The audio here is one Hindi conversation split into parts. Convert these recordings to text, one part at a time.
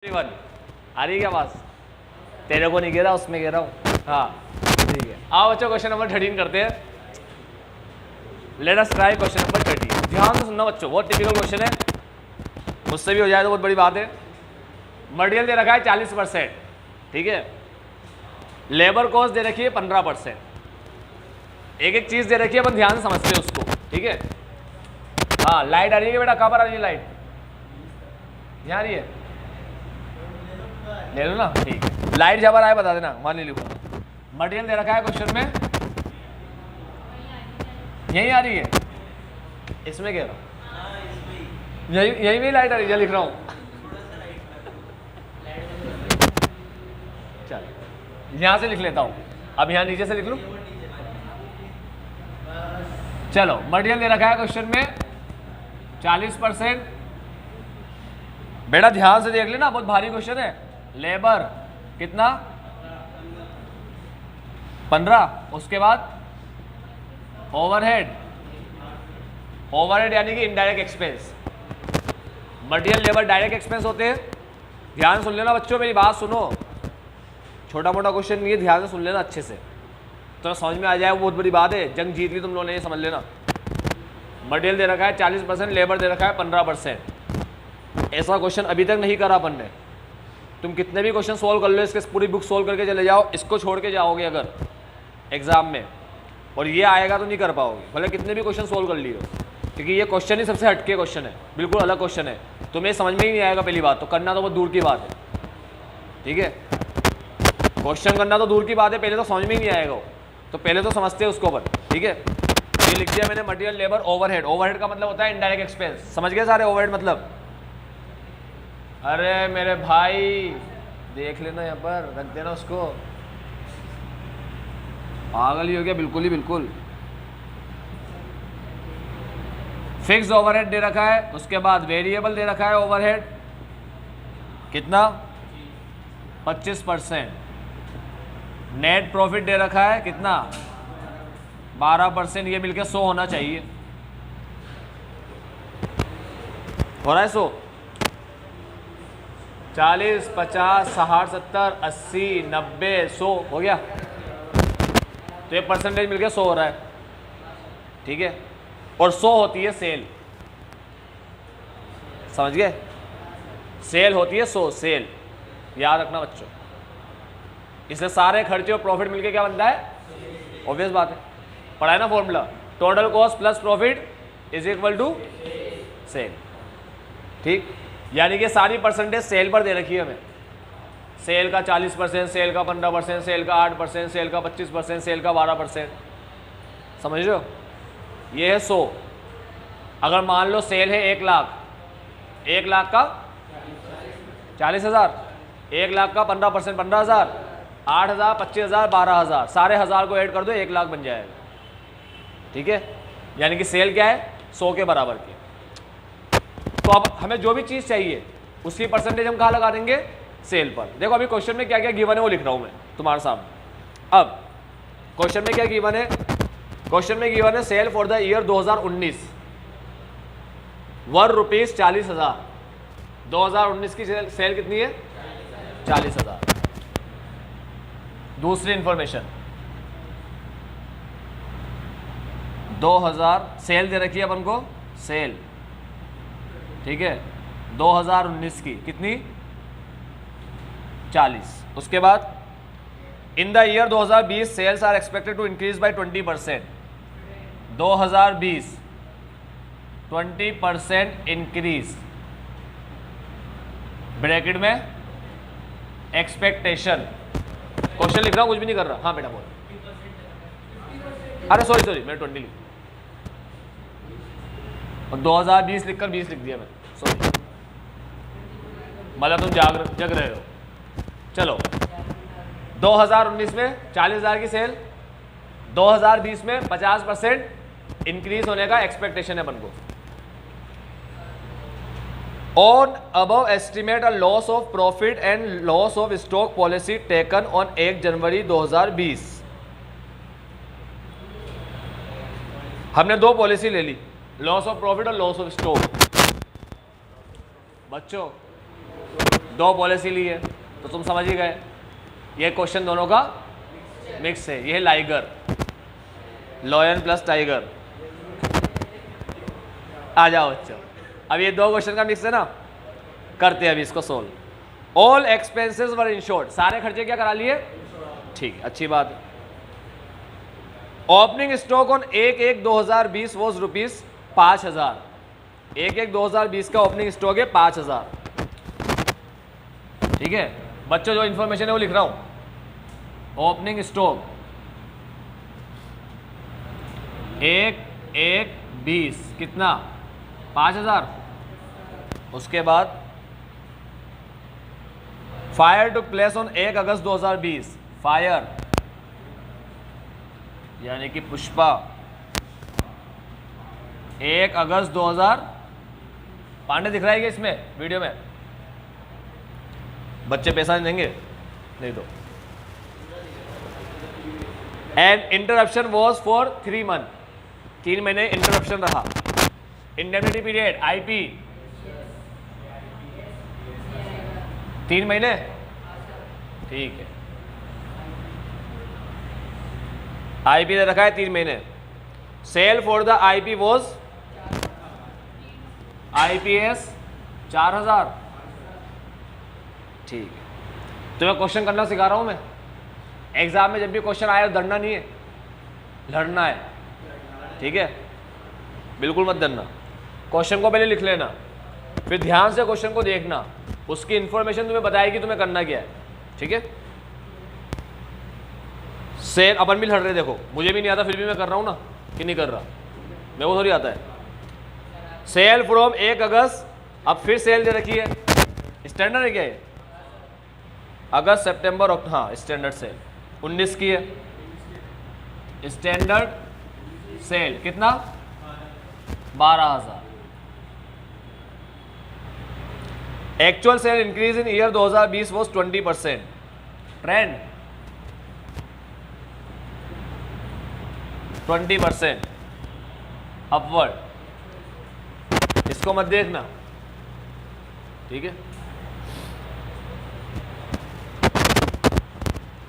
वन आ रही है क्या आवाज? तेरे को नहीं गिरा, उसमें गिरा हूँ। हाँ ठीक है, आओ बच्चों क्वेश्चन नंबर 13 करते हैं। Let us try question number 13। ध्यान से सुनना बच्चों, बहुत टिपिकल क्वेश्चन है, मुझसे भी हो जाए तो बहुत बड़ी बात है। मटेरियल दे रखा है 40%, ठीक है। लेबर कॉस्ट दे रखी है 15%। एक एक चीज दे रखी है, अपन ध्यान से समझते हैं उसको, ठीक है। हाँ लाइट आ रही है बेटा, कहाँ पर आ रही है लाइट? यहाँ आ रही है, ले लो ना, ठीक है। लाइट जब आए बता देना, वहां नहीं लिखूंगा। मटेरियल दे रखा है क्वेश्चन में, यही आ रही है, इसमें कह रहा हूँ, यही भी लाइट आ रही है, लिख रहा हूँ। चल यहां से लिख लेता हूं, अब यहां नीचे से लिख लूं। चलो मटेरियल दे रखा है क्वेश्चन में 40%। बेटा ध्यान से देख लेना, बहुत भारी क्वेश्चन है। लेबर कितना? 15। उसके बाद ओवरहेड, ओवरहेड यानी कि indirect expense. Material labour direct expense होते हैं। ध्यान सुन लेना बच्चों, मेरी बात सुनो, छोटा मोटा क्वेश्चन नहीं है, ध्यान से सुन लेना अच्छे से, तो समझ में आ जाए, वो बहुत बड़ी बात है। जंग जीत ली तुम लोगों ने, ये समझ लेना। मटेरियल दे रखा है 40%, लेबर दे रखा है 15%। ऐसा क्वेश्चन अभी तक नहीं करा अपन ने। तुम कितने भी क्वेश्चन सोल्व कर लो, इसके पूरी बुक सोल्व करके चले जाओ, इसको छोड़ के जाओगे अगर एग्जाम में और ये आएगा तो नहीं कर पाओगे, भले कितने भी क्वेश्चन सोल्व कर लियो, क्योंकि ये क्वेश्चन ही सबसे हटके क्वेश्चन है, बिल्कुल अलग क्वेश्चन है। तुम्हें समझ में ही नहीं आएगा पहली बात तो, करना तो बहुत दूर की बात है, ठीक है। क्वेश्चन करना तो दूर की बात है, पहले तो समझ में ही नहीं आएगा वो, तो पहले तो समझते हैं उसको अपन, ठीक है। ये लिख दिया मैंने, मटेरियल लेबर ओवरहेड। ओवरहेड का मतलब होता है इनडायरेक्ट एक्सपेंस, समझ गए सारे ओवरहेड मतलब? अरे मेरे भाई देख लेना, यहाँ पर रख देना उसको, पागल ही हो गया बिल्कुल ही बिल्कुल। फिक्स ओवरहेड दे रखा है, उसके बाद वेरिएबल दे रखा है ओवरहेड कितना? 25%। नेट प्रॉफिट दे रखा है कितना? 12%। ये मिलके 100 होना चाहिए, हो रहा है 100? 40, 50, 60, 70, 80, 90, 100 हो गया। तो ये परसेंटेज मिलके 100 हो रहा है, ठीक है। और 100 होती है सेल, समझ गए? सेल होती है 100, सेल, याद रखना बच्चों। इसलिए सारे खर्चे और प्रॉफिट मिलके क्या बनता है? ऑब्वियस बात है, पढ़ा है ना formula, total cost plus profit is equal to sale, ठीक। यानी कि सारी परसेंटेज सेल पर दे रखी है हमें। सेल का 40%, सेल का 15%, सेल का 8%, सेल का 25%, सेल का 12%, समझ रहे हो? ये है 100। अगर मान लो सेल है 1 लाख, 1 लाख का 40,000, 1 लाख का 15% 15,000, 8,000, 25,000, 12,000, सारे हज़ार को ऐड कर दो, 1 लाख बन जाएगा, ठीक है। यानी कि सेल क्या है? 100 के बराबर की। तो अब हमें जो भी चीज़ चाहिए उसकी परसेंटेज हम कहाँ लगा देंगे? सेल पर। देखो अभी क्वेश्चन में क्या क्या गिवन है वो लिख रहा हूँ मैं तुम्हारे सामने। अब क्वेश्चन में क्या गिवन है? क्वेश्चन में गिवन है सेल फॉर द ईयर 2019 ₹1 40,000। 2019 की सेल कितनी है? 40,000। दूसरी इंफॉर्मेशन, 2000 सेल दे रखी है अपन को, सेल, ठीक है, 2019 की कितनी? 40। उसके बाद in the year 2020 sales are expected to increase by 20%। 2020 20% increase, bracket में एक्सपेक्टेशन। क्वेश्चन लिख रहा हूं, कुछ भी नहीं कर रहा। हाँ बेटा बोल। अरे सॉरी मैंने 20 लिखा और 2020 लिखकर 20 लिख दिया मैंने, सॉरी, मतलब तुम जग रहे हो। चलो 2019 में 40,000 की सेल, 2020 में 50% इंक्रीज होने का एक्सपेक्टेशन है अपन को। On above estimate a loss of profit and loss of stock policy taken on 1 जनवरी 2020। हमने 2 पॉलिसी ले ली, लॉस ऑफ प्रॉफिट और लॉस ऑफ स्टॉक। बच्चों 2 पॉलिसी ली है, तो तुम समझ ही गए ये क्वेश्चन दोनों का मिक्स है। ये है लाइगर, लॉयन प्लस टाइगर। आ जाओ बच्चों, अब ये 2 क्वेश्चन का मिक्स है ना, करते हैं अभी इसको सोल्व। ऑल एक्सपेंसेस वर इंश्योर्ड, सारे खर्चे क्या करा लिए, ठीक है, अच्छी बात है। Opening stock on 1/1/2020 was ₹5000। 1/1/2020 का ओपनिंग स्टॉक है 5000। ठीक है बच्चों, जो इंफॉर्मेशन है वो लिख रहा हूं। ओपनिंग स्टॉक 1/1/20 कितना, 5000। उसके बाद fire took place on 1 August 2020। Fire यानी कि पुष्पा 1 अगस्त 2000। पांडे दिख रहा है क्या इसमें वीडियो में? बच्चे पैसा नहीं देंगे, नहीं दो। And interruption was for 3 month, 3 महीने इंटरप्शन रहा। इंडेमनिटी पीरियड आईपी 3 महीने, ठीक है, आईपी ने रखा है 3 महीने। Sale for the IP was IPS 4000। ठीक है, तो मैं क्वेश्चन करना सिखा रहा हूं मैं। एग्जाम में जब भी क्वेश्चन आए तो डरना नहीं है, लड़ना है। ठीक है, बिल्कुल मत डरना। क्वेश्चन को पहले लिख लेना, फिर ध्यान से क्वेश्चन को देखना, उसकी इंफॉर्मेशन तुम्हें बताएगी तुम्हें करना क्या है। ठीक है, सेल अपन भी लड़ रहे, देखो मुझे भी नहीं आता फिर भी मैं कर रहा हूं ना, कि नहीं कर रहा, मेरे को थोड़ी आता है। सेल फ्रॉम 1 अगस्त, अब फिर सेल दे रखी है, स्टैंडर्ड है क्या ये? अगस्त सितंबर हाँ स्टैंडर्ड सेल 19 की है। स्टैंडर्ड सेल कितना, 12000। Actual sale increase in year 2020 was 20%। Trend 20% upward, इसको मत देखना। ठीक है,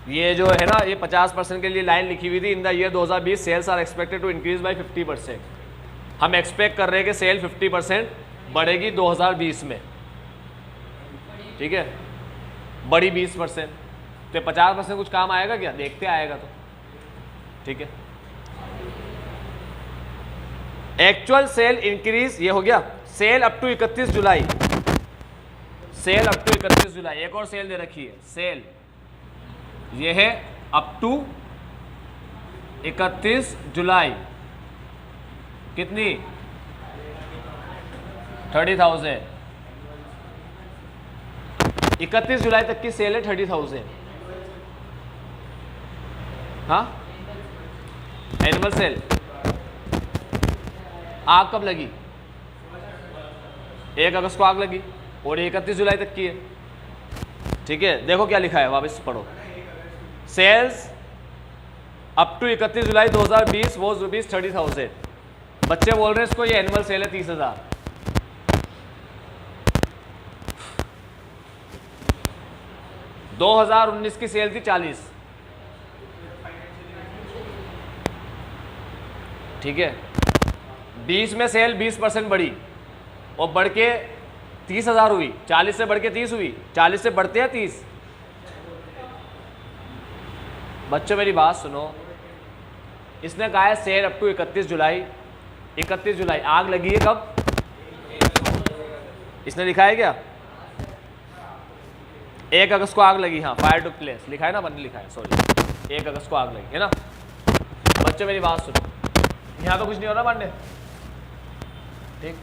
ये जो है ना, ये 50% के लिए लाइन लिखी हुई थी। In the year 2020 sales are expected to increase by 50%। हम एक्सपेक्ट कर रहे हैं कि सेल 50% बढ़ेगी 2020 में। ठीक है, बड़ी 20%, तो 50% कुछ काम आएगा क्या? देखते आएगा तो। ठीक है, एक्चुअल सेल इंक्रीज, ये हो गया। सेल अप टू 31 जुलाई, सेल अप टू 31 जुलाई। एक और सेल दे रखी है, सेल ये है अप टू 31 जुलाई। कितनी, 30,000। 31 जुलाई तक की सेल है 30,000। हाँ, एनुअल सेल। आग कब लगी? 1 अगस्त को आग लगी और 31 जुलाई तक की है। ठीक है, देखो क्या लिखा है, वापस पढ़ो। सेल्स अप टू 31 जुलाई 2020 वॉज ₹30,000। बच्चे बोल रहे हैं इसको ये एनुअल सेल है 30,000। – 2019 की सेल थी 40। ठीक है, 20 में सेल 20% बढ़ी और बढ़ के 30,000 हुई। 40 से बढ़ के 30 हुई, 40 से बढ़ते हैं 30। बच्चों मेरी बात सुनो, इसने कहा है सेल अप टू 31 जुलाई। 31 जुलाई आग लगी है कब? इसने लिखा है क्या? 1 अगस्त को आग लगी। हाँ, फायर टुक प्लेस लिखा है ना, बंद लिखा है, सॉरी, 1 अगस्त को आग लगी है ना। बच्चों मेरी बात सुनो, यहाँ तो कुछ नहीं हो रहा पांडे। ठीक,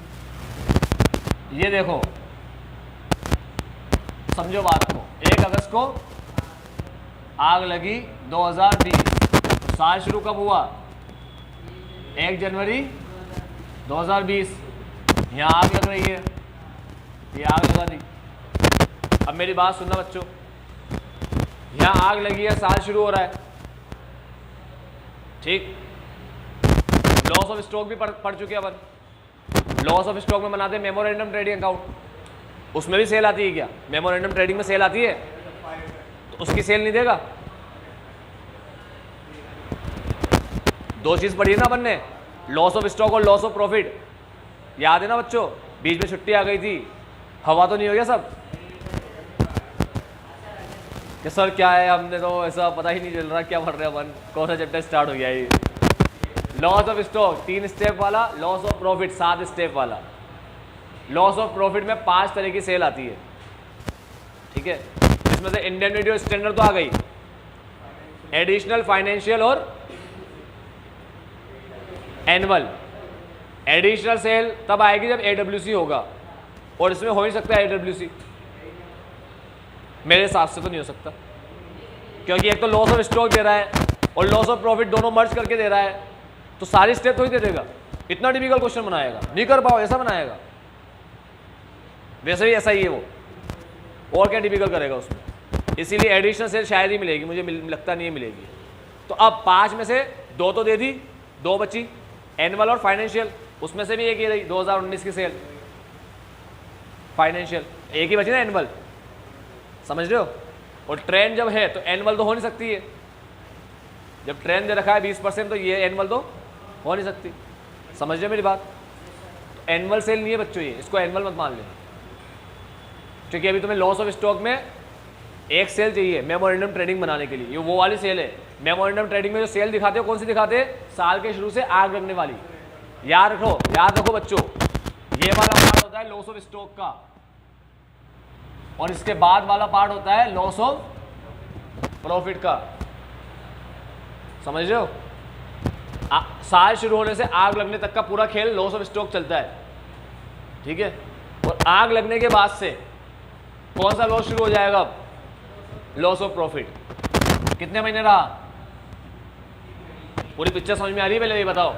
ये देखो, समझो बात को। 1 अगस्त को आग लगी 2020। साल शुरू कब हुआ? 1 जनवरी 2020। यहाँ आग लग रही है, ये आग लगा दी। अब मेरी बात सुनना बच्चों, यहाँ आग लगी है, साल शुरू हो रहा है। ठीक, लॉस ऑफ स्टॉक भी पढ़ चुके हैं अपन। लॉस ऑफ स्टॉक में बनाते हैं मेमोरेंडम ट्रेडिंग अकाउंट। उसमें भी सेल आती है क्या? मेमोरेंडम ट्रेडिंग में सेल आती है, तो उसकी सेल नहीं देगा? दो चीज पढ़ी है ना अपन ने, लॉस ऑफ स्टॉक और लॉस ऑफ प्रॉफिट। याद है ना बच्चों? बीच में छुट्टी आ गई थी, हवा तो नहीं हो गया सब कि सर क्या है, हमने तो ऐसा पता ही नहीं चल रहा क्या पढ़ रहे हैं अपन, कौन सा चैप्टर स्टार्ट हो गया ये। लॉस ऑफ स्टॉक 3 स्टेप वाला, लॉस ऑफ प्रॉफिट 7 स्टेप वाला। लॉस ऑफ प्रॉफिट में 5 तरह की सेल आती है, ठीक है। इसमें से इंडेमनिटी और स्टैंडर्ड तो आ गई, एडिशनल, फाइनेंशियल और एनुअल। एडिशनल सेल तब आएगी जब एडब्ल्यूसी होगा, और इसमें हो ही सकता है एडब्ल्यूसी, मेरे हिसाब से तो नहीं हो सकता, क्योंकि एक तो लॉस ऑफ स्टॉक दे रहा है और लॉस ऑफ प्रॉफिट दोनों मर्ज करके दे रहा है, तो सारी स्टेप तो ही दे देगा। इतना डिफिकल्ट क्वेश्चन बनाएगा, नहीं कर पाओ ऐसा बनाएगा। वैसे भी ऐसा ही है वो, और क्या डिफिकल्ट करेगा उसमें। इसीलिए एडिशनल सेल शायद ही मिलेगी, मुझे लगता नहीं है मिलेगी। तो अब 5 में से 2 तो दे दी, 2 बची, एनुअल और फाइनेंशियल। उसमें से भी एक ही रही 2019 की सेल, फाइनेंशियल एक ही बची ना, एनुअल, समझ रहे हो। और ट्रेंड जब है तो एनुअल तो हो नहीं सकती है, जब ट्रेंड दे रखा है 20%, तो ये एनुअल तो हो नहीं सकती। समझ रहे हो मेरी बात? तो एनुअल सेल नहीं है बच्चों ये, इसको एनुअल मत मान लेना, क्योंकि अभी तुम्हें लॉस ऑफ स्टॉक में एक सेल चाहिए मेमोरेंडम ट्रेडिंग बनाने के लिए, ये वो वाली सेल है। मेमोरेंडम ट्रेडिंग में जो सेल दिखाते हो, कौन सी दिखाते हैं? साल के शुरू से आग लगने वाली। याद रखो बच्चों, ये वाला पार्ट होता है लॉस ऑफ स्टॉक का, और इसके बाद वाला पार्ट होता है लॉस ऑफ प्रॉफिट का। समझ रहे हो? साल शुरू होने से आग लगने तक का पूरा खेल लॉस ऑफ स्टॉक चलता है, ठीक है। और आग लगने के बाद से कौन सा लॉस शुरू हो जाएगा? अब लॉस ऑफ प्रॉफिट। कितने महीने रहा? पूरी पिक्चर समझ में आ रही है? पहले ये बताओ।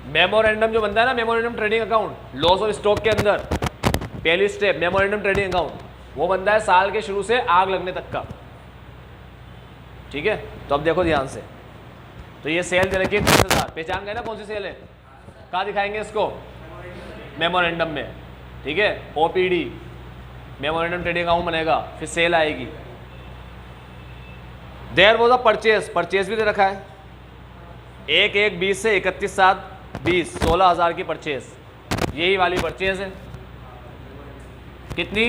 मेमोरेंडम जो बनता है ना, memorandum trading account, loss of stock के अंदर पहली स्टेप मेमोरेंडम ट्रेडिंग अकाउंट, वो बनता है साल के शुरू से आग लगने तक का, ठीक है। तो अब देखो ध्यान से, तो ये सेल दे रखी है 30,000, पहचान गए ना कौन सी सेल है? कहाँ दिखाएंगे इसको? मेमोरेंडम में, ठीक है। ओपीडी मेमोरेंडम ट्रेडिंग अकाउंट बनेगा, फिर सेल आएगी। देयर वाज अ परचेज भी दे रखा है, 1/1/20 से 31/7/20, 16,000 की परचेज, यही वाली परचेज है। कितनी?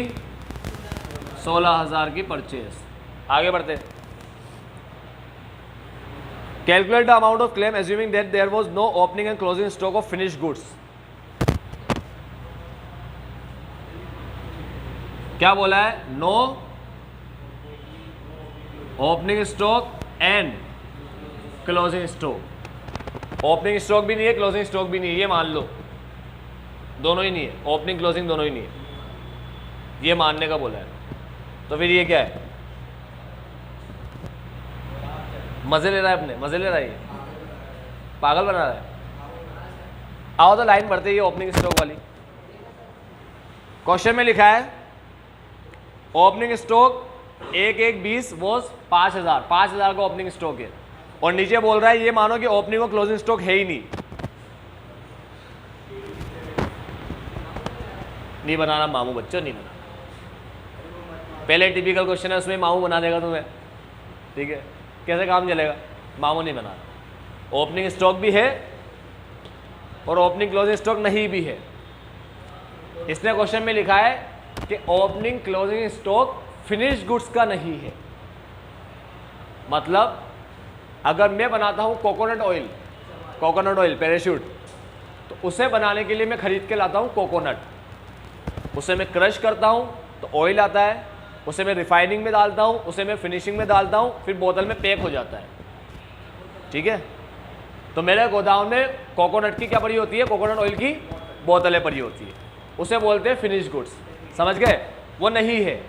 16,000 की परचेज। आगे बढ़ते, calculate the amount of claim assuming that there was no opening and closing stock of finished goods. क्या बोला है? No opening stock and closing stock. Opening stock भी नहीं है, क्लोजिंग स्टॉक भी नहीं है, ये मान लो, दोनों ही नहीं है, ओपनिंग क्लोजिंग दोनों ही नहीं है, ये मानने का बोला है। तो फिर ये क्या है? मजे ले रहा है अपने, मजे ले रहा है ये, पागल बना रहा है। आओ तो लाइन बढ़ते ही ओपनिंग स्टॉक वाली। क्वेश्चन में लिखा है ओपनिंग स्टॉक 1/1/20 वॉज 5,000 का ओपनिंग स्टॉक है, और नीचे बोल रहा है ये मानो कि ओपनिंग और क्लोजिंग स्टॉक है ही नहीं बनाना मामू बच्चों, नहीं बनाना। पहले टिपिकल क्वेश्चन है, उसमें मामू बना देगा तुम्हें, ठीक है। कैसे काम चलेगा? मामू नहीं बनाना। ओपनिंग स्टॉक भी है और ओपनिंग क्लोजिंग स्टॉक नहीं भी है। इसने क्वेश्चन में लिखा है कि opening closing stock finished goods का नहीं है। मतलब अगर मैं बनाता हूं कोकोनट ऑयल पैराशूट, तो उसे बनाने के लिए मैं खरीद के लाता हूं कोकोनट, उसे मैं क्रश करता हूं तो ऑयल आता है, उसे मैं रिफाइनिंग में डालता हूं, उसे मैं फिनिशिंग में डालता हूं, फिर बोतल में पैक हो जाता है, ठीक है। तो मेरे गोदाम में कोकोनट की क्या पड़ी होती है? कोकोनट ऑयल की बोतलें पड़ी होती है, उसे बोलते हैं फिनिश गुड्स। समझ गए? वो नहीं है।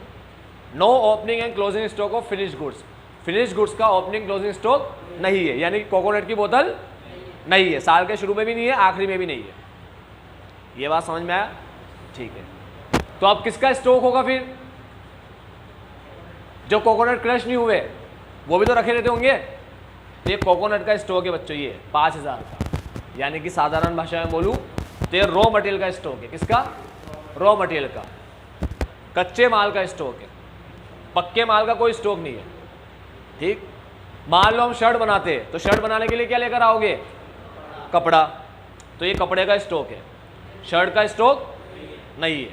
No opening and closing stock of finish goods. Finish goods का ओपनिंग क्लोजिंग स्टॉक नहीं है, यानी कोकोनट की बोतल नहीं है, साल के शुरू में भी नहीं है, आखिरी में भी नहीं है। ये बात समझ में आया? ठीक है। तो अब किसका स्टॉक होगा फिर? जो कोकोनट क्रश नहीं हुए वो भी तो रखे रहते होंगे। ये कोकोनट का स्टॉक है बच्चों, ये 5,000 का, यानी कि साधारण भाषा में बोलूँ तो ये रॉ मटेरियल का स्टॉक है। किसका? रॉ मटेरियल का, कच्चे माल का स्टॉक है, पक्के माल का कोई स्टॉक नहीं है। ठीक, मान लो हम शर्ट बनाते हैं तो शर्ट बनाने के लिए क्या लेकर आओगे? कपड़ा। तो ये कपड़े का स्टॉक है, शर्ट का स्टॉक नहीं है।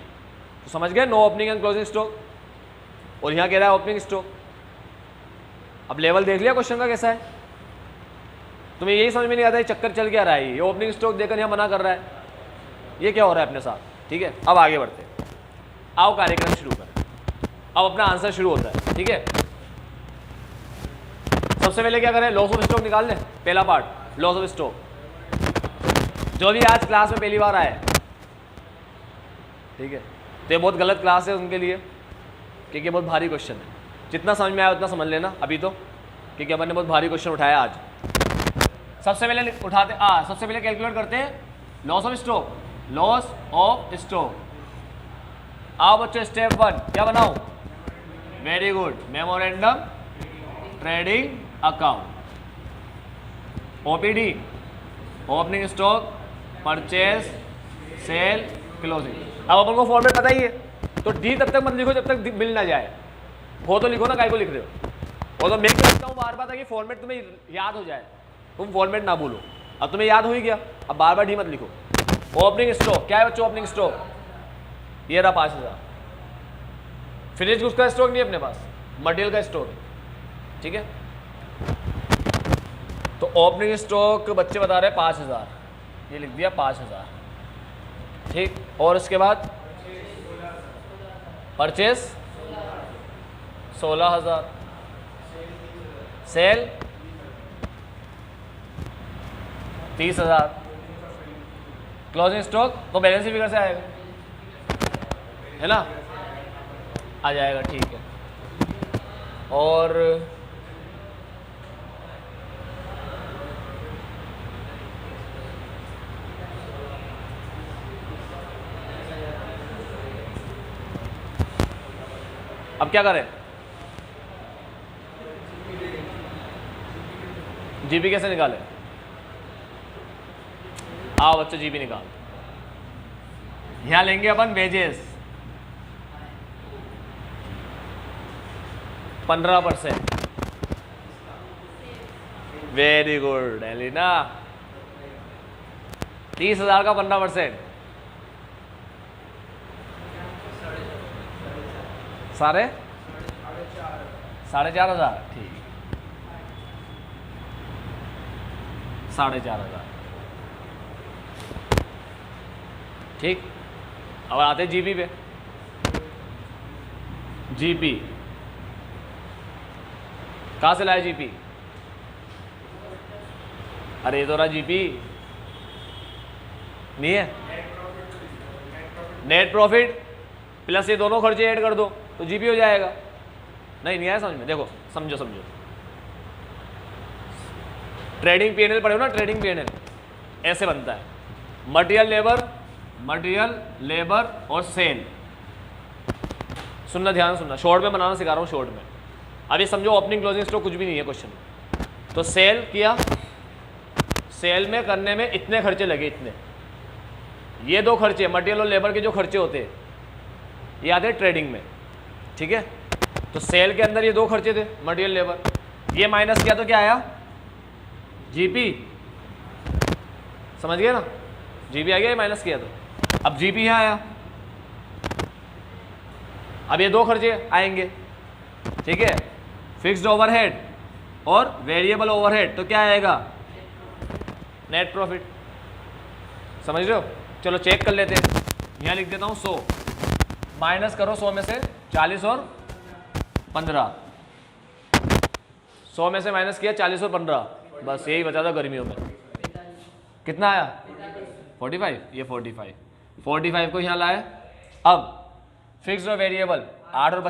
तो समझ गए, no opening and closing stock. और यहाँ कह रहा है ओपनिंग स्टॉक। अब लेवल देख लिया क्वेश्चन का कैसा है? तुम्हें यही समझ में नहीं आता है चक्कर चल क्या रहा है? ये ओपनिंग स्टॉक देकर यहाँ मना कर रहा है, ये क्या हो रहा है अपने साथ? ठीक है, अब आगे बढ़ते हैं, आओ कार्यक्रम शुरू करें। अब अपना आंसर शुरू होता है। ठीक है, सबसे पहले क्या करें? लॉस ऑफ स्टॉक निकाल लें। पहला पार्ट, लॉस ऑफ स्टॉक। जो भी आज क्लास में पहली बार आए, ठीक है, तो ये बहुत गलत क्लास है उनके लिए, क्योंकि बहुत भारी क्वेश्चन है। जितना समझ में आया उतना समझ लेना अभी तो, क्योंकि अपन ने बहुत भारी क्वेश्चन उठाया आज। सबसे पहले सबसे पहले कैलकुलेट करते हैं loss of stock. Loss of stock. आओ बच्चों, स्टेप 1 क्या बनाऊं? Very good, memorandum trading account. OPD, opening stock, purchase, sale, closing. अब अपन को फॉर्मेट पता ही है, तो डी तब तक मत लिखो जब तक मिल ना जाए। हो तो लिखो ना, काय को लिख रहे हो? और तो मैं कहता हूँ बार बार ताकि फॉर्मेट तुम्हें याद हो जाए, तुम फॉर्मेट ना भूलो। अब तुम्हें याद हो ही गया, अब बार बार डी मत लिखो। ओपनिंग स्टॉक क्या है बच्चों? ओपनिंग स्टॉक ये रहा 5000। फिनिश गुड्स का स्टॉक नहीं है अपने पास, मटेरियल का स्टॉक है। ठीक है, तो ओपनिंग स्टॉक बच्चे बता रहे हैं 5000, ये लिख दिया 5000। ठीक, और उसके बाद परचेज 16000, सेल 30000, क्लोजिंग स्टॉक तो बैलेंस फिगर से आएगा, है ना? आ जाएगा। ठीक है, और अब क्या करें? जीपी कैसे निकालें? आओ बच्चों, जीपी निकाल। यहां लेंगे अपन वेजेस 15%। वेरी गुड एलिना, 30,000 का 15%, साढ़े 4,500। ठीक, 4,500। ठीक, अब आते जीपी पे। जीपी कहाँ से लाए? जीपी, अरे ये तो रहा जीपी, नहीं है? नेट प्रॉफिट प्लस ये दोनों खर्चे ऐड कर दो तो जीपी हो जाएगा। नहीं आया समझ में? देखो, समझो। ट्रेडिंग पीएनएल पढ़े हो ना? ट्रेडिंग पीएनएल ऐसे बनता है, मटेरियल लेबर और सेल। सुनना, ध्यान सुनना, शॉर्ट में बनाना सिखा रहा हूँ, शॉर्ट में। अभी समझो ओपनिंग क्लोजिंग स्टॉक कुछ भी नहीं है क्वेश्चन। तो सेल किया, सेल में करने में इतने खर्चे लगे, इतने। ये दो खर्चे मटेरियल और लेबर के जो खर्चे होते हैं ये आते हैं ट्रेडिंग में। ठीक है, तो सेल के अंदर ये दो खर्चे थे, मटेरियल लेबर, ये माइनस किया तो क्या आया? जीपी। समझ गए ना? जीपी आ गया, ये माइनस किया तो। अब जीपी यहाँ आया, अब ये दो खर्चे आएंगे। ठीक है, फिक्स्ड ओवरहेड और वेरिएबल ओवरहेड, तो क्या आएगा? Net profit. समझ रहे हो? चलो चेक कर लेते हैं। यहाँ लिख देता हूँ 100, माइनस करो 100 में से 40 और 15। 100 में से माइनस किया 40 और 15, बस यही बचा था गर्मियों में। कितना आया? 45। ये 45 को यहाँ लाए। अब फिक्स्ड और वेरिएबल 8 और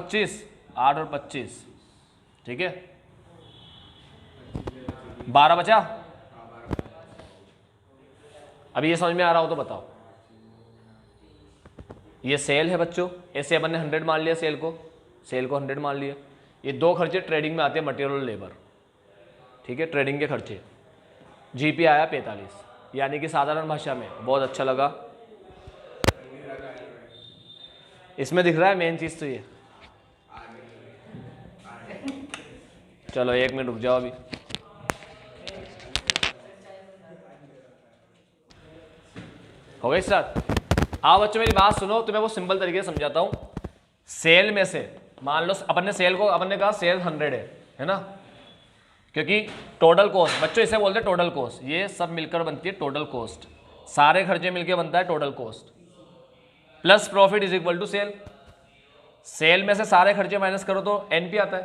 25। ठीक है, 12 बचा। अभी ये समझ में आ रहा हो तो बताओ। ये सेल है बच्चों, ऐसे अपन ने 100 मान लिया, सेल को 100 मान लिया। ये दो खर्चे ट्रेडिंग में आते हैं, मटेरियल और लेबर। ठीक है, ट्रेडिंग के खर्चे। जीपी आया 45, यानी कि साधारण भाषा में बहुत अच्छा लगा। इसमें दिख रहा है मेन चीज तो ये। चलो 1 मिनट रुक जाओ अभी। हो गई स्टार्ट। आओ बच्चों मेरी बात सुनो, तुम्हें वो सिंपल तरीके से समझाता हूं। सेल में से मान लो अपन ने सेल को, अपन ने कहा सेल 100 है ना, क्योंकि टोटल कॉस्ट, बच्चों इसे बोलते हैं टोटल कॉस्ट, ये सब मिलकर बनती है टोटल कॉस्ट, सारे खर्चे मिलकर बनता है total cost, plus profit is equal to sale. Sale में से सारे खर्चे माइनस करो तो एनपी आता है,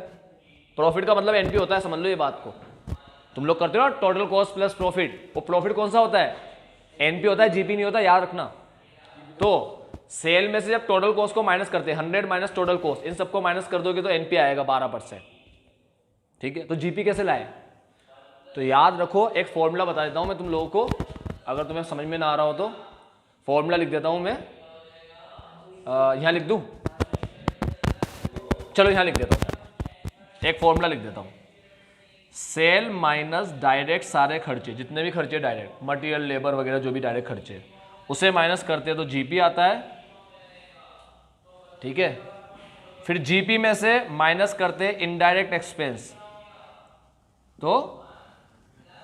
प्रॉफिट का मतलब एनपी होता है, समझ लो ये बात को। तुम लोग करते हो ना टोटल कॉस्ट प्लस प्रॉफिट, वो प्रॉफिट कौन सा होता है, एनपी होता है, जीपी नहीं होता, याद रखना। तो सेल में से जब टोटल कॉस्ट को माइनस करते हैं, 100 माइनस टोटल कॉस्ट, इन सबको माइनस कर दोगे तो एनपी आएगा 12%। ठीक है, तो जीपी कैसे लाए, तो याद रखो, एक फॉर्मूला बता देता हूं मैं तुम लोगों को, अगर तुम्हें समझ में ना आ रहा हो तो फॉर्मूला लिख देता हूं मैं, यहां लिख दूं, चलो यहां लिख देता हूं, एक फॉर्मूला लिख देता हूं। सेल माइनस डायरेक्ट सारे खर्चे, जितने भी खर्चे डायरेक्ट, मटेरियल लेबर वगैरह जो भी डायरेक्ट खर्चे, उसे माइनस करते हैं तो जीपी आता है। ठीक है, फिर जीपी में से माइनस करते हैं इनडायरेक्ट एक्सपेंस तो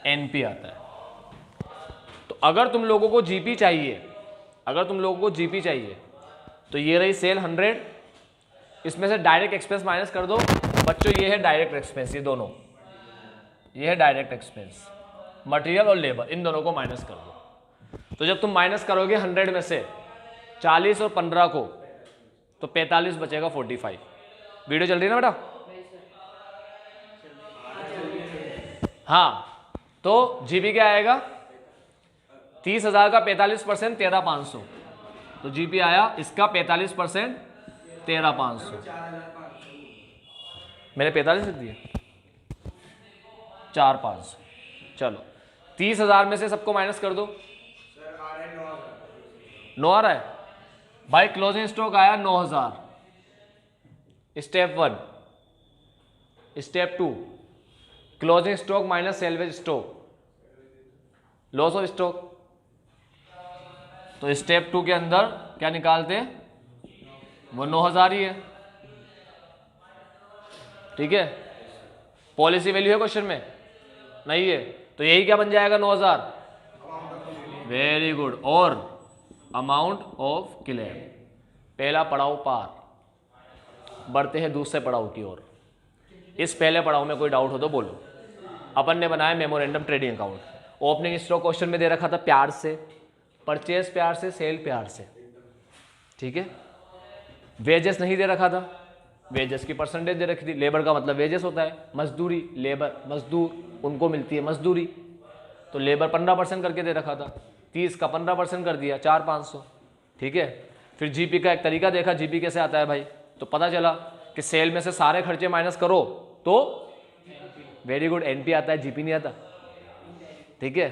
एनपी आता है। तो अगर तुम लोगों को जीपी चाहिए, अगर तुम लोगों को जीपी चाहिए तो ये रही सेल 100, इसमें से डायरेक्ट एक्सपेंस माइनस कर दो बच्चों, ये है डायरेक्ट एक्सपेंस, ये दोनों, ये है डायरेक्ट एक्सपेंस, मटेरियल और लेबर, इन दोनों को माइनस कर दो। तो जब तुम माइनस करोगे 100 में से 40 और 15 को, तो 45 बचेगा 45। वीडियो चल रही है ना बेटा, हाँ। तो जीपी क्या आएगा, 30,000 का 45% 13,500, तो जीपी आया इसका 45% 13,500, मैंने 45 लिख दिया, 4,500। चलो 30,000 में से सबको माइनस कर दो, 9 आ रहा है भाई, क्लोजिंग स्टॉक आया 9,000, step 1। Step 2, closing stock minus salvage stock, loss of stock. तो स्टेप 2 के अंदर क्या निकालते हैं, वो 9,000 ही है। ठीक है, पॉलिसी वैल्यू है क्वेश्चन में, नहीं है, तो यही क्या बन जाएगा 9,000, वेरी गुड, और अमाउंट ऑफ क्लेम, पहला पड़ाव पार, बढ़ते हैं दूसरे पड़ाव की ओर। इस पहले पड़ाव में कोई डाउट हो तो बोलो। अपन ने बनाया memorandum trading account, opening stock question में दे रखा था प्यार से, परचेज प्यार से, सेल प्यार से। ठीक है, वेजेस नहीं दे रखा था, वेजेस की परसेंटेज दे रखी थी, लेबर का मतलब वेजेस होता है, मजदूरी, लेबर मजदूर, उनको मिलती है मजदूरी, तो लेबर 15% करके दे रखा था, 30 का 15% कर दिया, 4,500। ठीक है, फिर जीपी का एक तरीका देखा, जीपी कैसे आता है भाई, तो पता चला कि सेल में से सारे खर्चे माइनस करो तो वेरी गुड एनपी आता है, जीपी नहीं आता। ठीक है,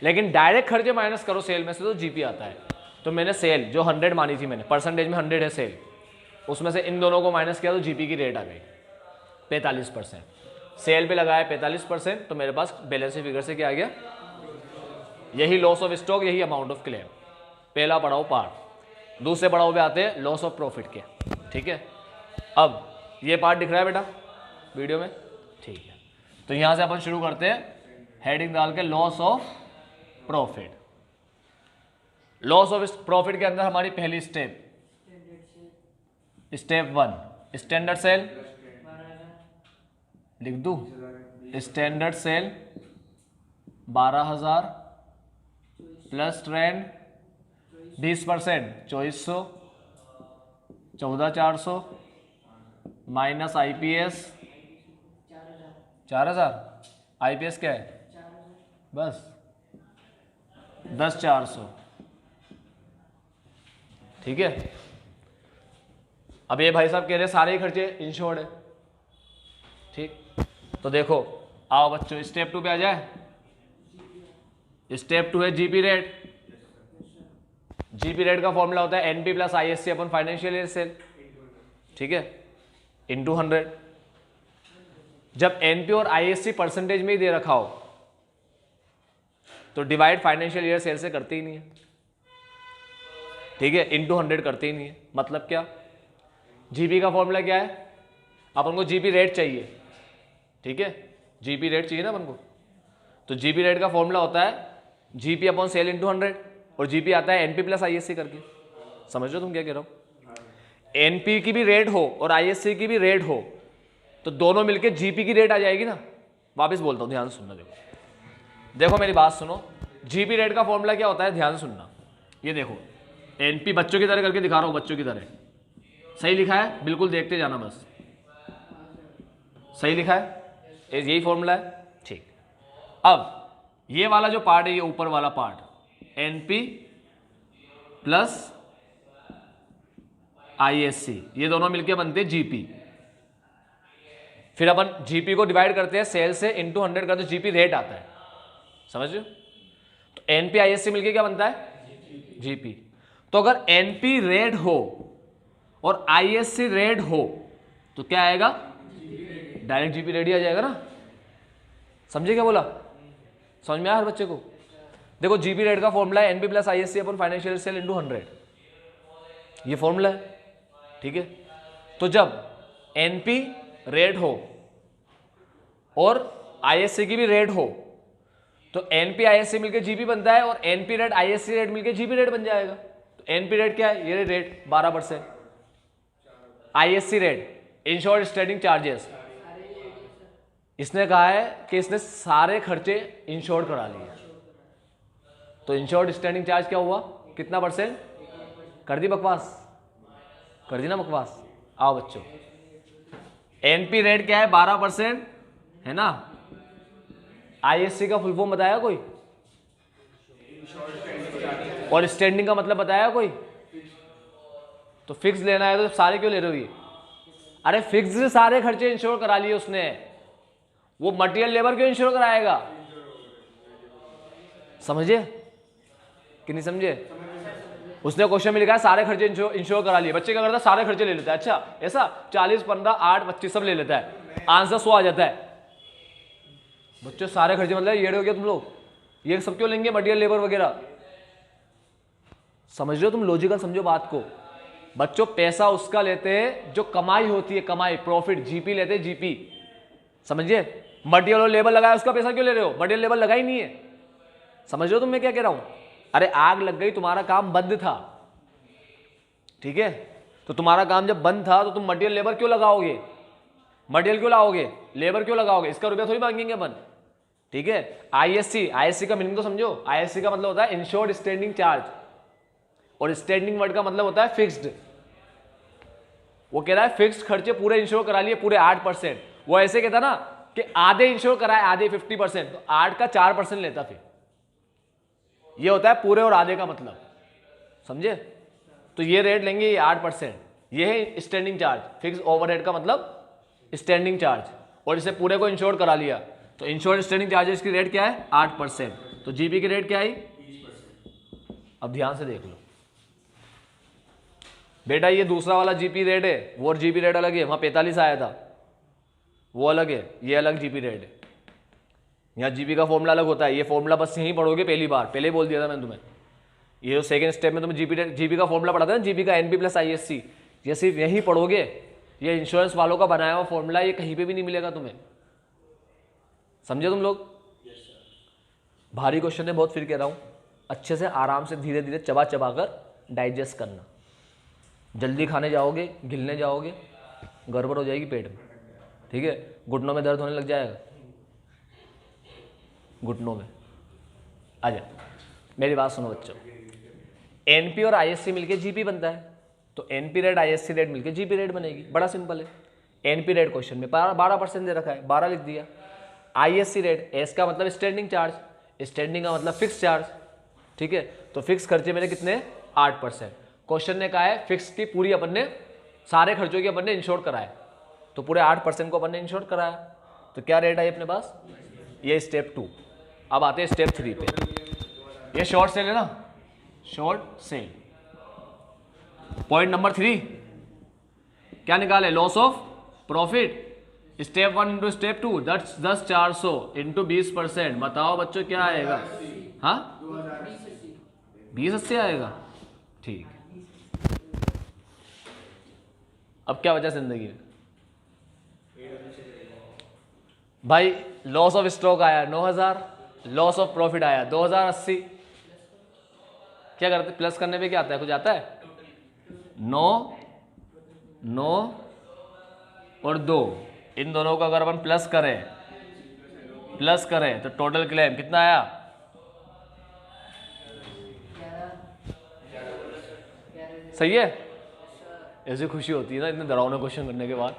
लेकिन डायरेक्ट खर्चे माइनस करो सेल में से तो जीपी आता है। तो मैंने सेल जो 100 मानी थी मैंने, परसेंटेज में 100 है सेल, उसमें से इन दोनों को माइनस किया तो जीपी की रेट आ गई 45%। सेल पे लगाया 45%, तो मेरे पास बैलेंस शीट फिगर से क्या आ गया, यही लॉस ऑफ स्टॉक, यही अमाउंट ऑफ क्लेम, पहला पड़ाव पार। दूसरे पड़ाव पे आते हैं लॉस ऑफ प्रॉफिट के। ठीक है, अब ये पार्ट दिख रहा है बेटा वीडियो में, ठीक है। तो यहां से अपन शुरू करते हैं, हेडिंग डाल के loss of profit. Loss of profit के अंदर हमारी पहली स्टेप, स्टेप 1 स्टैंडर्ड सेल, लिख दूं, standard sale 12,000 plus trend 20%, 2400, 14,400 minus IPS 4,000, IPS क्या है बस 10,400। ठीक है, अब ये भाई साहब कह रहे सारे ही खर्चे इंश्योर्ड है। ठीक, तो देखो आओ बच्चों स्टेप 2 पे आ जाए। स्टेप 2 है जीपी रेट। जीपी रेट का फॉर्मूला होता है एनपी प्लस आईएससी अपन फाइनेंशियल ईयर सेल। ठीक है, इंटू 100। जब एनपी और आईएससी परसेंटेज में ही दे रखा हो तो डिवाइड फाइनेंशियल ईयर सेल से करते ही नहीं है। ठीक है, इंटू 100 करते ही नहीं है। मतलब क्या, जीपी का फॉर्मूला क्या है, अपन को जीपी रेट चाहिए, ठीक है, जीपी रेट चाहिए ना अपन को। तो जीपी रेट का फॉर्मूला होता है जीपी अपॉन सेल इंटू 100, और जीपी आता है एनपी प्लस आईएससी करके। समझ रहे हो तुम क्या कह रहा हो? एनपी की भी रेट हो और आईएससी की भी रेट हो तो दोनों मिलके जीपी की रेट आ जाएगी ना। वापस बोलता हूँ, ध्यान से सुनना। देखो मेरी बात सुनो, जीपी रेट का फॉर्मूला क्या होता है, ध्यान से सुनना। ये देखो एनपी बच्चों की तरह करके दिखा रहा हूँ, बच्चों की तरह। सही लिखा है, बिल्कुल देखते जाना बस। सही लिखा है, यही फॉर्मूला है, ठीक। अब ये वाला जो पार्ट है, ये ऊपर वाला पार्ट एनपी प्लस आईएससी, ये दोनों मिलके बनते हैं जीपी। फिर अपन जीपी को डिवाइड करते हैं सेल से, इंटू 100 करते जीपी रेट आता है। समझ रहे हो? तो एनपी आईएससी मिलके क्या बनता है, जीपी। तो अगर एनपी रेट हो और आईएससी रेट हो तो क्या आएगा, डायरेक्ट जीपी रेट ही आ जाएगा ना। समझे क्या बोला? समझ में आया हर बच्चे को? देखो जीपी रेट का फॉर्मूला है एनपी प्लस आईएससी अपन फाइनेंशियल सेल इंटू 100, ये फॉर्मूला है, ठीक है। तो जब एनपी रेट हो और आईएससी की भी रेट हो तो एनपी आईएससी मिलकर जीपी बनता है, और एनपी रेट आईएससी रेट मिलकर जीपी रेट बन जाएगा। तो एनपी रेट क्या है, ये rate 12%, ISC rate insured standing charges, इसने कहा है कि इसने सारे खर्चे इंश्योर्ड करा लिए। तो इंश्योर्ड स्टैंडिंग चार्ज क्या हुआ, कितना परसेंट? कर दी बकवास, कर दी ना बकवास। आओ बच्चों, एनपी रेट क्या है, 12% है ना। आईएससी का फुल फॉर्म बताया कोई? और स्टैंडिंग का मतलब बताया कोई? तो फिक्स लेना है तो सारे क्यों ले रहे हो ये? अरे फिक्स सारे खर्चे इंश्योर करा लिए उसने, वो मटेरियल लेबर क्यों इंश्योर कराएगा? समझे कि नहीं समझे? उसने क्वेश्चन में लिखा है सारे खर्चे इंश्योर करा लिए। बच्चे क्या करता है, सारे खर्चे ले लेता है। अच्छा ऐसा 40, 15, 8, 25 सब ले लेता है, आंसर 100 आ जाता है। बच्चों सारे खर्चे मतलब ये हो गया तुम लोग, ये सब क्यों लेंगे, मटेरियल लेबर वगैरह। समझ रहे हो तुम? लॉजिकल समझो बात को। बच्चों पैसा उसका लेते हैं जो कमाई होती है, कमाई, प्रॉफिट, जीपी लेते हैं, जीपी। समझिए, मटेरियल और लेबर लगाया, उसका पैसा क्यों ले रहे हो? मटेरियल लेबर लगा ही नहीं है। समझ रहे हो तुम मैं क्या कह रहा हूं? अरे आग लग गई, तुम्हारा काम बंद था, ठीक है, तो तुम्हारा काम जब बंद था तो तुम मटेरियल लेबर क्यों लगाओगे? मटेरियल क्यों लाओगे, लेबर क्यों लगाओगे? इसका रुपया थोड़ी मांगेंगे अपन, ठीक है। आईएससी, आईएससी का मीनिंग तो समझो। आईएससी का मतलब होता है इंश्योर्ड स्टैंडिंग चार्ज, और स्टैंडिंग वर्ड का मतलब होता है फिक्स्ड। वो कह रहा है फिक्स्ड खर्चे पूरे इंश्योर करा लिए, पूरे 8%। वो ऐसे कहता ना कि आधे इंश्योर कराए, आधे 50%, तो 8 का 4% लेता। फिर ये होता है पूरे और आधे का मतलब, समझे? तो ये रेट लेंगे, ये 8%, ये है स्टैंडिंग चार्ज। फिक्स ओवरहेड का मतलब स्टैंडिंग चार्ज, और इसे पूरे को इंश्योर करा लिया तो इंश्योर्ड स्टैंडिंग चार्जेस की रेट क्या है, 8%। तो जीपी की रेट क्या आई? अब ध्यान से देख लो बेटा, ये दूसरा वाला जीपी रेट है, वो और जीपी रेट अलग है। वहां 45 आया था, वो अलग है, ये अलग जीपी रेट है। यहाँ जीपी का फॉर्मूला अलग होता है। ये फॉर्मूला बस यहीं पढ़ोगे पहली बार, पहले बोल दिया था मैंने तुम्हें। ये जो सेकंड स्टेप में तुम्हें जीपी का फॉर्मूला पढ़ा था ना, जीपी का एनपी प्लस आईएससी, ये सिर्फ यहीं पढ़ोगे। ये इंश्योरेंस वालों का बनाया हुआ फॉर्मूला, ये कहीं पे भी नहीं मिलेगा तुम्हें। समझे तुम लोग? भारी क्वेश्चन है बहुत, फिर कह रहा हूँ, अच्छे से आराम से धीरे धीरे चबा चबा कर डाइजेस्ट करना। जल्दी खाने जाओगे, गिलने जाओगे, गड़बड़ हो जाएगी पेट में, ठीक है। घुटनों में दर्द होने लग जाएगा, घुटनों में आ जा। मेरी बात सुनो बच्चों, एनपी और आईएससी मिलके जीपी बनता है, तो एनपी रेट आईएससी रेट मिलके जीपी रेट बनेगी। बड़ा सिंपल है। एनपी रेट क्वेश्चन में 12% दे रखा है, 12 लिख दिया। आईएससी रेट, एस का मतलब स्टैंडिंग चार्ज, स्टैंडिंग का मतलब फिक्स चार्ज, ठीक है। तो फिक्स खर्चे मेरे कितने, 8%। क्वेश्चन ने कहा है फिक्स की पूरी अपन ने, सारे खर्चों की अपन ने इंश्योर कराए, तो पूरे 8% को अपन ने इंश्योर कराया। तो क्या रेट आई अपने पास, ये स्टेप 2। अब आते हैं स्टेप 3 पे। ये शॉर्ट सेल है ना, शॉर्ट सेल। पॉइंट नंबर 3 क्या निकाले, loss of profit. Step 1 into step 2, 10 400 into 20%। बताओ बच्चों क्या आएगा, हाँ 2080 आएगा, ठीक। अब क्या बचा जिंदगी में भाई? लॉस ऑफ स्टॉक आया 9,000, लॉस ऑफ प्रॉफिट आया 2,080। क्या करते प्लस करने पे क्या आता है? कुछ आता है? 9 9 और 2, इन दोनों का अगर अपन प्लस करें तो टोटल क्लेम कितना आया? 11। सही है? ऐसी खुशी होती है ना इतने डरावने क्वेश्चन करने के बाद।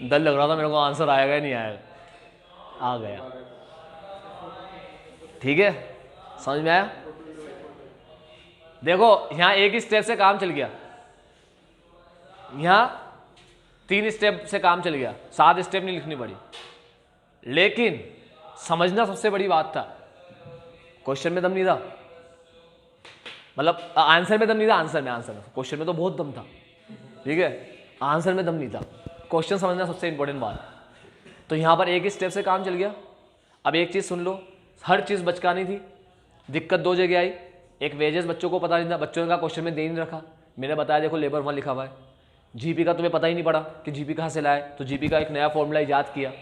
डर लग रहा था मेरे को आंसर आएगा या नहीं आएगा, आ गया। ठीक है, समझ में आया? देखो यहां एक ही स्टेप से काम चल गया, यहां 3 स्टेप से काम चल गया, 7 स्टेप नहीं लिखनी पड़ी। लेकिन समझना सबसे बड़ी बात था। क्वेश्चन में दम नहीं था, मतलब आंसर में दम नहीं था, आंसर में क्वेश्चन में तो बहुत दम था, ठीक है, आंसर में दम नहीं था। क्वेश्चन समझना सबसे इंपॉर्टेंट बात। तो यहाँ पर एक ही स्टेप से काम चल गया। अब एक चीज़ सुन लो, हर चीज़ बचकानी थी। दिक्कत 2 जगह आई। एक वेजेस बच्चों को पता नहीं था, बच्चों ने कहा क्वेश्चन में दे नहीं रखा। मैंने बताया देखो लेबर 1 लिखा हुआ है। जीपी का तुम्हें पता ही नहीं पड़ा कि जीपी कहाँ से लाए, तो जीपी का एक नया फॉर्मूला ईजाद किया,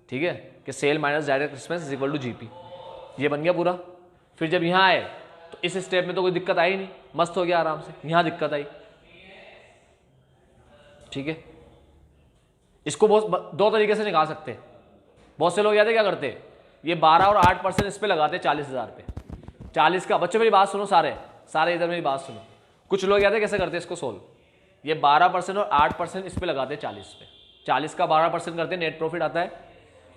ठीक है, कि sale minus direct expense is equal to GP. ये बन गया पूरा। फिर जब यहाँ आए तो इस स्टेप में तो कोई दिक्कत आई नहीं, मस्त हो गया आराम से। यहाँ दिक्कत आई, ठीक है। इसको बहुत 2 तरीके से निकाल सकते हैं। बहुत से लोग याद है क्या करते, ये 12 और 8% इस पे लगाते 40,000 पे। 40 का, बच्चों मेरी बात सुनो, सारे इधर मेरी बात सुनो। कुछ लोग याद है कैसे करते इसको सोल्व, ये 12% और 8% इस पे लगाते 40 पे। 40 का 12% करते नेट प्रॉफिट आता है,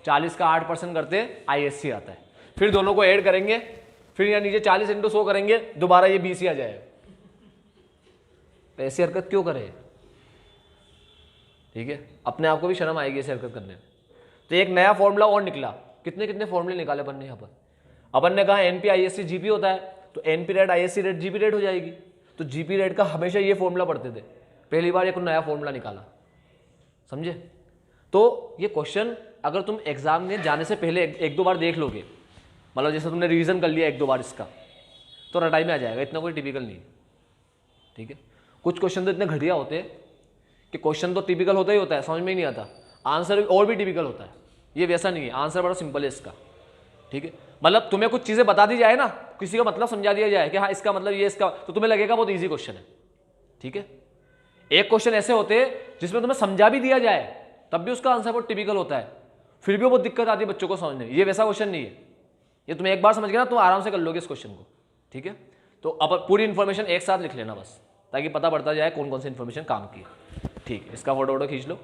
40 का 8% करते आईएससी आता है। फिर दोनों को ऐड करेंगे, फिर यहाँ नीचे 40 × 100 करेंगे, दोबारा ये 20 ही आ जाएगा। ऐसी हरकत क्यों करे, ठीक है, अपने आप को भी शर्म आएगी ऐसी हरकत करने में। तो एक नया फॉर्मूला और निकला। कितने फॉर्मूले निकाले अपन ने यहाँ पर। अपन ने कहा एनपी आईएससी जीपी होता है, तो NP rate ISC rate GP rate हो जाएगी। तो जीपी रेट का हमेशा ये फॉर्मूला पढ़ते थे। पहली बार एक नया फॉर्मूला निकाला, समझे। तो ये क्वेश्चन अगर तुम एग्जाम में जाने से पहले 1-2 बार देख लोगे, मतलब जैसे तुमने रिवीजन कर लिया 1-2 बार इसका, तो रटाई में आ जाएगा। इतना कोई टिपिकल नहीं, ठीक है। कुछ क्वेश्चन तो इतने घटिया होते हैं कि क्वेश्चन तो टिपिकल होता ही होता है, समझ में ही नहीं आता, आंसर और भी टिपिकल होता है। ये वैसा नहीं है, आंसर बड़ा सिंपल है इसका, ठीक है। मतलब तुम्हें कुछ चीज़ें बता दी जाए ना, किसी का मतलब समझा दिया जाए कि हाँ इसका मतलब ये, इसका, तो तुम्हें लगेगा बहुत ईजी क्वेश्चन है, ठीक है। एक क्वेश्चन ऐसे होते हैं जिसमें तुम्हें समझा भी दिया जाए तब भी उसका आंसर बहुत टिपिकल होता है, फिर भी बहुत दिक्कत आती है बच्चों को समझने में। ये वैसा क्वेश्चन नहीं है, ये तुम्हें एक बार समझ गया ना, तुम आराम से कर लोगे इस क्वेश्चन को, ठीक है। तो अब पूरी इन्फॉर्मेशन एक साथ लिख लेना बस, ताकि पता पड़ता जाए कौन कौन सी इन्फॉर्मेशन काम की है, ठीक है। इसका फोटो खींच लो।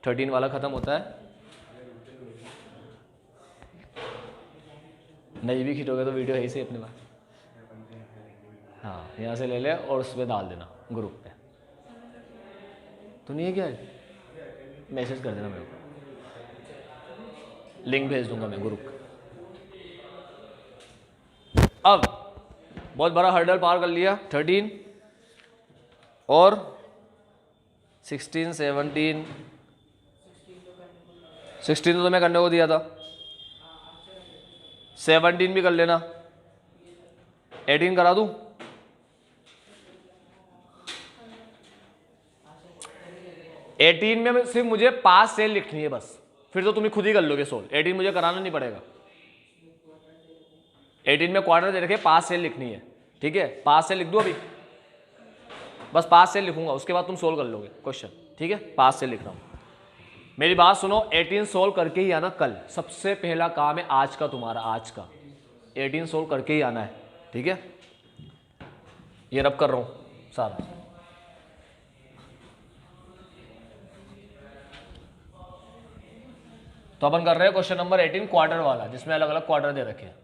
13 वाला खत्म होता है, नहीं भी खींचोगे तो वीडियो है ही से अपने पास, हाँ यहाँ से ले ले और उस पर डाल देना ग्रुप पे। तो नहीं है क्या, मैसेज कर देना मेरे को, लिंक भेज दूंगा मैं ग्रुप का। अब बहुत बड़ा हर्डल पार कर लिया, 13 और 16, 17, 16 तो मैं करने को दिया था, 17 भी कर लेना, 18 करा दूं। 18 में सिर्फ मुझे पास सेल लिखनी है बस, फिर तो तुम ही खुद ही कर लोगे सोल्व। 18 मुझे कराना नहीं पड़ेगा। 18 में क्वार्टर दे रखे, पास सेल लिखनी है, ठीक है। पास सेल लिख दो अभी, बस पास सेल लिखूंगा, उसके बाद तुम सोल्व कर लोगे क्वेश्चन, ठीक है। पास सेल लिख रहा हूं, मेरी बात सुनो। 18 सोल्व करके ही आना कल, सबसे पहला काम है आज का तुम्हारा, आज का 18 सोल्व करके ही आना है, ठीक है। ये रब कर रहा हूं सारा। तो अपन कर रहे हैं क्वेश्चन नंबर 18 क्वार्टर वाला, जिसमें अलग अलग क्वार्टर दे रखे हैं।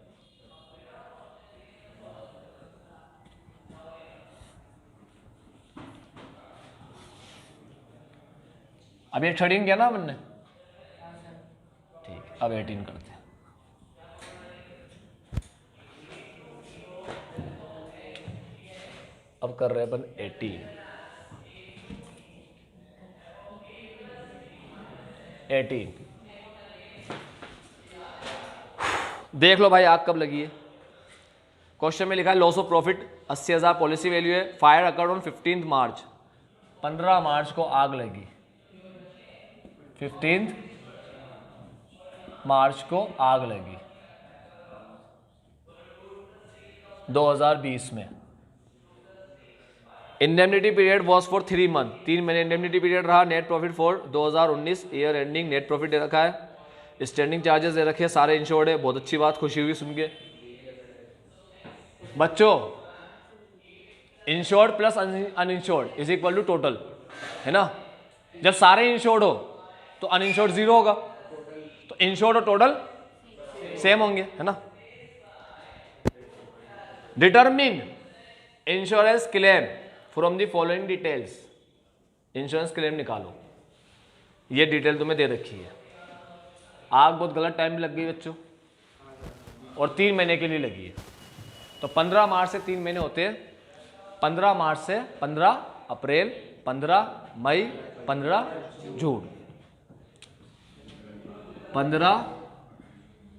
अब ये 13 किया ना अपन ने, ठीक है। अब 18 करते हैं। अब कर रहे हैं अपन 18। देख लो भाई आग कब लगी है। क्वेश्चन में लिखा है loss of profit 80,000 policy value है, फायर अकर्ड ऑन 15 मार्च। 15 मार्च को आग लगी, 15 मार्च को आग लगी 2020 में। Indemnity period was for 3 month, 3 महीने इंडेमनिटी पीरियड रहा। Net profit for 2019 year ending, net profit दे रखा है, स्टैंडिंग चार्जेस दे रखे हैं, सारे इंश्योर्ड है। बहुत अच्छी बात, खुशी हुई सुन के। बच्चों insured plus uninsured is equal to total, है ना। जब सारे इंश्योर्ड हो तो अनइंश्योर्ड जीरो होगा, तो इंश्योर्ड और टोटल सेम होंगे, है ना। Determine insurance claim from the following details, insurance claim निकालो। ये डिटेल तुम्हें दे रखी है। आग बहुत गलत टाइम लग गई बच्चों, और 3 महीने के लिए लगी है। तो 15 मार्च से 3 महीने होते हैं, 15 मार्च से 15 अप्रैल, 15 मई, 15 जून, 15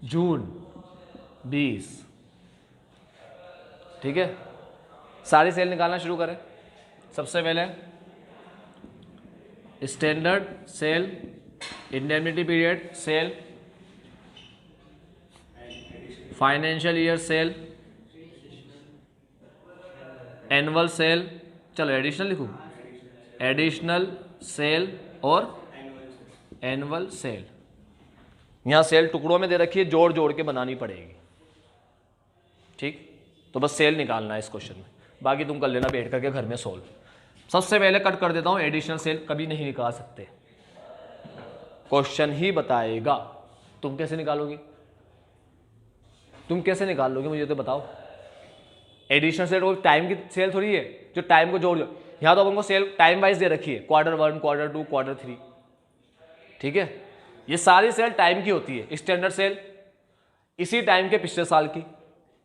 जून 20। ठीक है, सारी सेल निकालना शुरू करें। सबसे पहले standard sale, indemnity period sale, financial year sale, annual sale, चलो एडिशनल लिखूं, एडिशनल सेल और एनुअल सेल। यहां सेल टुकड़ों में दे रखी है, जोड़ जोड़ के बनानी पड़ेगी। ठीक, तो बस सेल निकालना है इस क्वेश्चन में, बाकी तुम कर लेना बैठ करके घर में सोल्व। सबसे पहले कट कर देता हूं, एडिशनल सेल कभी नहीं निकाल सकते, क्वेश्चन ही बताएगा। तुम कैसे निकालोगे, तुम कैसे निकाल लोगे मुझे तो बताओ। एडिशनल सेल वो टाइम की सेल थोड़ी है जो टाइम को जोड़ लो। यहां तो अपन को सेल टाइम वाइज दे रखी है, Q1, Q2, Q3। ठीक है, ये सारी सेल टाइम की होती है। स्टैंडर्ड सेल इसी टाइम के पिछले साल की,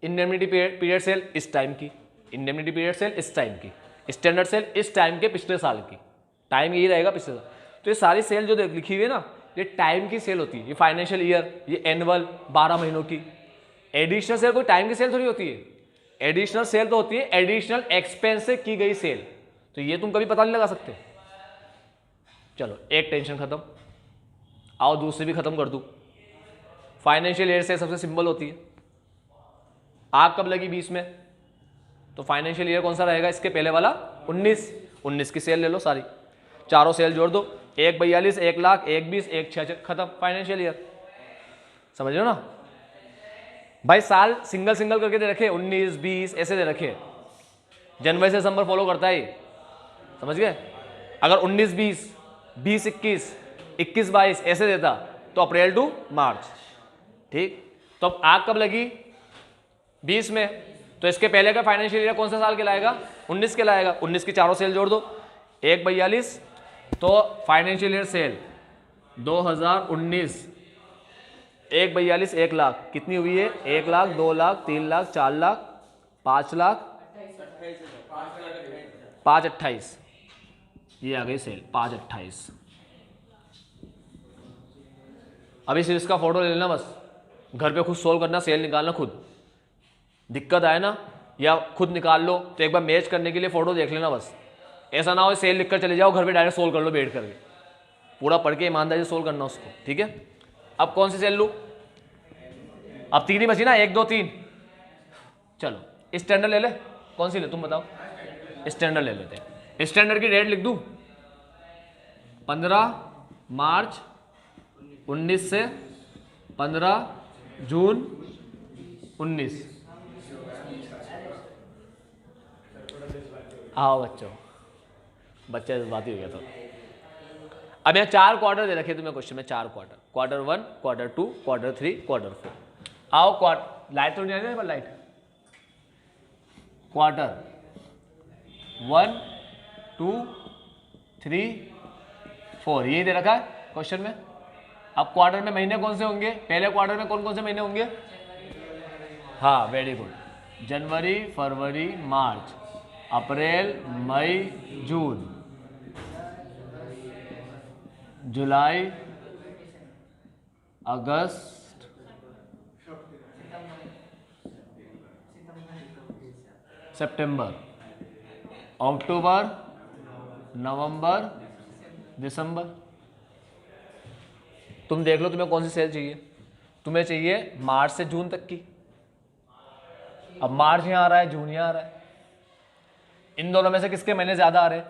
इंडेमनिटी पीरियड सेल इस टाइम की, इंडेमनिटी पीरियड सेल इस टाइम की, स्टैंडर्ड सेल इस टाइम के पिछले साल की। टाइम यही रहेगा पिछले साल। तो ये सारी सेल जो लिखी हुई है ना, ये टाइम की सेल होती है। ये फाइनेंशियल ईयर, ये एनुअल 12 महीनों की। एडिशनल सेल कोई टाइम की सेल थोड़ी होती है। एडिशनल सेल तो होती है एडिशनल एक्सपेंस से की गई सेल। तो ये तुम कभी पता नहीं लगा सकते। चलो एक टेंशन खत्म, आओ दूसरी भी खत्म कर दूं। फाइनेंशियल ईयर से सबसे सिंपल होती है। आग कब लगी 20 में, तो फाइनेंशियल ईयर कौन सा रहेगा, इसके पहले वाला 19 की सेल ले लो सारी, चारों सेल जोड़ दो, 142, 1 लाख, 120, 166, खत्म फाइनेंशियल ईयर। समझ लो ना भाई, साल सिंगल सिंगल करके दे रखे, 19, 20 ऐसे दे रखे। जनवरी से दिसंबर फॉलो करता है, समझ गए। अगर 19, 20, 20, 21, 21, 22 ऐसे देता तो अप्रैल टू मार्च। ठीक, तो अब आग कब लगी 20 में, तो इसके पहले का फाइनेंशियल ईयर कौन सा साल कहलाएगा, 19 कहलाएगा। 19 की चारों सेल जोड़ दो, 142, तो फाइनेंशियल ईयर सेल 2019, 142, 1 लाख, कितनी हुई है, 1 लाख, 2 लाख, 3 लाख, 4 लाख, 5 लाख, 528, ये आ गई सेल 528। अभी सिर्फ इसका फोटो ले लेना, बस घर पे खुद सोल्व करना, सेल निकालना खुद। दिक्कत आए ना, या खुद निकाल लो तो एक बार मैच करने के लिए फोटो देख लेना बस। ऐसा ना हो सेल लिख कर चले जाओ, घर पे डायरेक्ट सोल्व कर लो बैठ करके, पूरा पढ़ के ईमानदारी से सोल्व करना उसको। ठीक है, अब कौन सी सेल लूँ, अब 3 ही बची ना, 1, 2, 3। चलो स्टैंडर्ड ले ले, कौन सी ले तुम बताओ, स्टैंडर्ड ले लेते हैं। स्टैंडर्ड की डेट लिख दूं, 15 मार्च 19 से 15 जून 19। आओ बच्चों, बच्चे जज्बाती हो गया। तो अब यहाँ 4 क्वार्टर दे रखे तुम्हें क्वेश्चन में, 4 quarter, Q1, Q2, Q3, Q4। आओ क्वार्टर, लाइट तो नहीं आ रही है, लाइट। Q1, 2, 3, 4 ये दे रखा है क्वेश्चन में। अब क्वार्टर में महीने कौन से होंगे, पहले क्वार्टर में कौन कौन से महीने होंगे, हाँ वेरी गुड, जनवरी, फरवरी, मार्च, अप्रैल, मई, जून, जुलाई, अगस्त, सितंबर, अक्टूबर, नवंबर, दिसंबर। तुम देख लो तुम्हें कौन सी सेल चाहिए। तुम्हें चाहिए मार्च से जून तक की। अब मार्च यहाँ आ रहा है, जून यहाँ आ रहा है। इन दोनों में से किसके महीने ज्यादा आ रहे हैं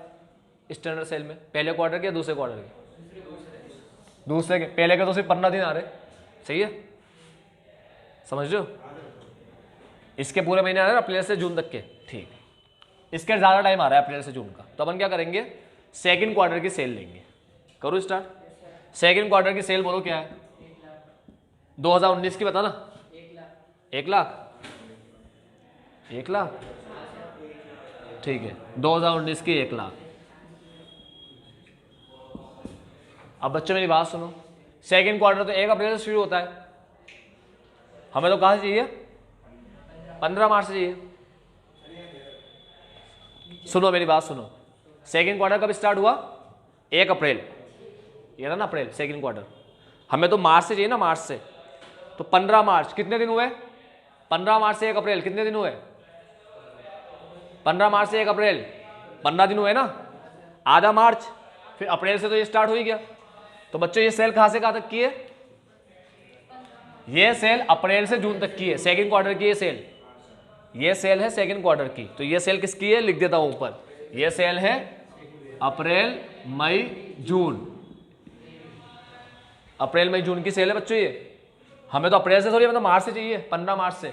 स्टैंडर्ड सेल में? पहले क्वार्टर के या दूसरे क्वार्टर के? दूसरे के। पहले के तो सिर्फ 15 दिन आ रहे। सही है, समझ लो। इसके पूरे महीने आ रहे हैं अप्रैल से जून तक के। ठीक, इसके ज्यादा टाइम आ रहा है अप्रैल से जून का। तो अपन क्या करेंगे, सेकंड क्वार्टर की सेल लेंगे। करो स्टार्ट। सेकंड क्वार्टर की सेल बोलो क्या है? 2019 की बता ना। 1 लाख। 1 लाख, ठीक है। 2019 की 1 लाख। अब बच्चों मेरी बात सुनो, सेकंड क्वार्टर तो 1 अप्रैल से शुरू होता है। हमें तो कहाँ से चाहिए? 15 मार्च से चाहिए। सुनो मेरी बात सुनो, सेकंड क्वार्टर कब स्टार्ट हुआ? 1 अप्रैल। ये था ना अप्रैल, सेकंड क्वार्टर। हमें तो मार्च से चाहिए ना, मार्च से। तो 15 मार्च कितने दिन हुए? 15 मार्च से 1 अप्रैल कितने दिन हुए? 15 मार्च से 1 अप्रैल 15 दिन हुए ना, आधा मार्च। फिर अप्रैल से तो ये स्टार्ट हो ही गया। तो बच्चों ये सेल कहां से कहां तक की है? ये सेल अप्रैल से जून तक की है, सेकंड क्वार्टर की ये सेल। ये सेल है सेकंड क्वार्टर की। तो ये सेल किसकी है? लिख देता हूं ऊपर। ये सेल है अप्रैल मई जून। अप्रैल मई जून की सेल है बच्चों ये। हमें तो अप्रैल से थोड़ी, मतलब मार्च से चाहिए, 15 मार्च से।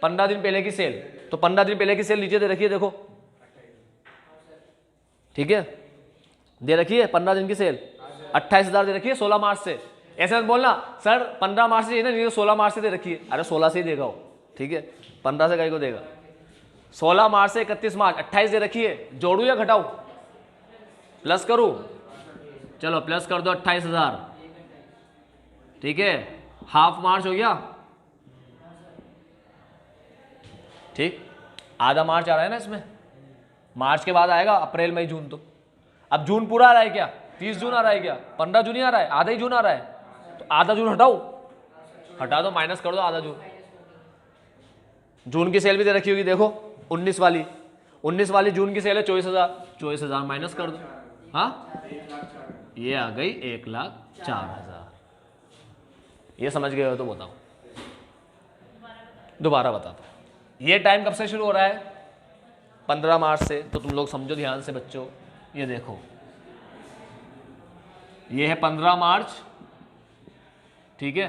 15 दिन पहले की सेल। तो 15 दिन पहले की सेल नीचे दे रखिए, देखो। ठीक है, दे रखिए 15 दिन की सेल 28,000 दे रखिए 16 मार्च से। ऐसे मत बोलना सर 15 मार्च से चाहिए ना, नहीं तो 16 मार्च से दे रखिए। अरे 16 से ही देगा वो, ठीक है, 15 से कहीं को देगा। 16 मार्च से 31 मार्च 28 दे रखिए। जोड़ू या घटाऊ? प्लस करूं? चलो प्लस कर दो 28,000। ठीक है, हाफ मार्च हो गया। ठीक, आधा मार्च आ रहा है ना इसमें। मार्च के बाद आएगा अप्रैल मई जून। तो अब जून पूरा आ रहा है क्या? 30 जून आ रहा है क्या? 15 जून ही आ रहा है, आधा ही जून आ रहा है। तो आधा जून हटाओ, हटा दो, माइनस कर दो आधा जून। जून की सेल भी दे रखी होगी, देखो 19 वाली। 19 वाली जून की सेल है 24,000। 24,000 माइनस कर दो। हाँ, ये आ गई 1,04,000। ये समझ गए हो तो बताओ, दोबारा बताता हूं। ये टाइम कब से शुरू हो रहा है? 15 मार्च से। तो तुम लोग समझो ध्यान से बच्चों, ये देखो, ये है 15 मार्च, ठीक है,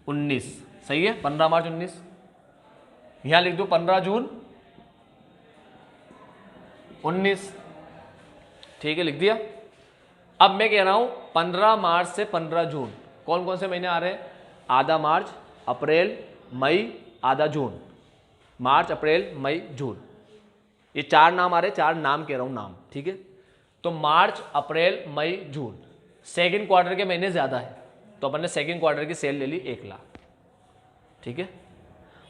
19। सही है, 15 मार्च 19। यहां लिख दो 15 जून 19। ठीक है, लिख दिया। अब मैं कह रहा हूं 15 मार्च से 15 जून कौन कौन से महीने आ रहे हैं? आधा मार्च, अप्रैल, मई, आधा जून। मार्च, अप्रैल, मई, जून, ये 4 नाम आ रहे हैं। 4 नाम कह रहा हूं, नाम। ठीक है, तो मार्च, अप्रैल, मई, जून सेकंड क्वार्टर के महीने ज्यादा है। तो अपन ने सेकंड क्वार्टर की सेल ले ली 1 लाख। ठीक है,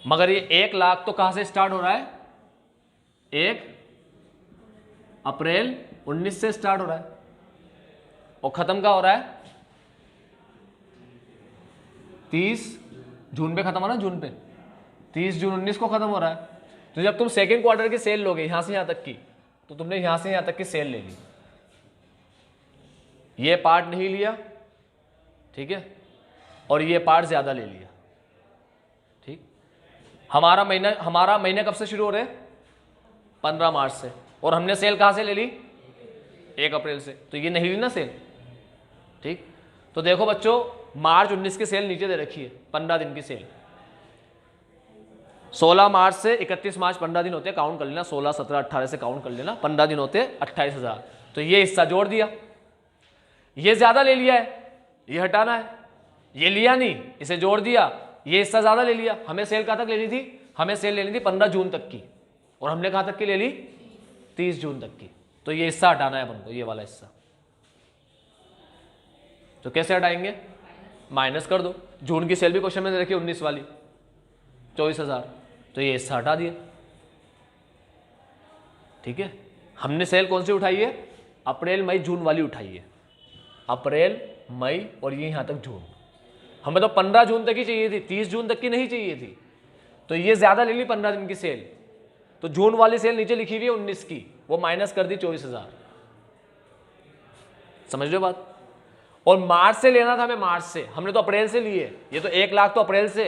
मगर ये 1 लाख तो कहां से स्टार्ट हो रहा है? 1 अप्रैल 19 से स्टार्ट हो रहा है। और खत्म कहां हो रहा है? 30 जून पे खत्म हो रहा है, जून पे 30 जून 19 को खत्म हो रहा है। तो जब तुम सेकंड क्वार्टर की सेल लोगे यहां से यहां तक की, तो तुमने यहां से यहां तक की सेल ले ली। ये पार्ट नहीं लिया, ठीक है, और ये पार्ट ज्यादा ले लिया। ठीक, हमारा महीने कब से शुरू हो रहे हैं? 15 मार्च से। और हमने सेल कहां से ले ली? 1 अप्रैल से। तो ये नहीं ली ना सेल। ठीक, तो देखो बच्चों, मार्च 19 की सेल नीचे दे रखी है, 15 दिन की सेल। 16 मार्च से 31 मार्च 15 दिन होते हैं, काउंट कर लेना। 16, 17, 18 से काउंट कर लेना, 15 दिन होते हैं, 28,000। तो ये हिस्सा जोड़ दिया। ये ज्यादा ले लिया है, ये हटाना है। ये लिया नहीं, इसे जोड़ दिया। ये हिस्सा ज्यादा ले लिया। हमें सेल कहां तक लेनी थी? हमें सेल लेनी थी 15 जून तक की, और हमने कहां तक की ले ली? 30 जून तक की। तो ये हिस्सा हटाना है अपन को, ये वाला हिस्सा। तो कैसे हटाएंगे? माइनस कर दो। जून की सेल भी क्वेश्चन में दे रखी है 19 वाली, 24,000। तो ये हिस्सा हटा दिया। ठीक है, हमने सेल कौन सी उठाई है? अप्रैल मई जून वाली उठाई है। अप्रैल मई और ये यहां तक जून। हमें तो 15 जून तक ही चाहिए थी, 30 जून तक की नहीं चाहिए थी। तो ये ज्यादा ले ली 15 दिन की सेल। तो जून वाली सेल नीचे लिखी हुई है 19 की, वो माइनस कर दी 24,000। समझ रहे हो बात। और मार्च से लेना था हमें, मार्च से, हमने तो अप्रैल से लिए, ये तो 1 लाख तो अप्रैल से,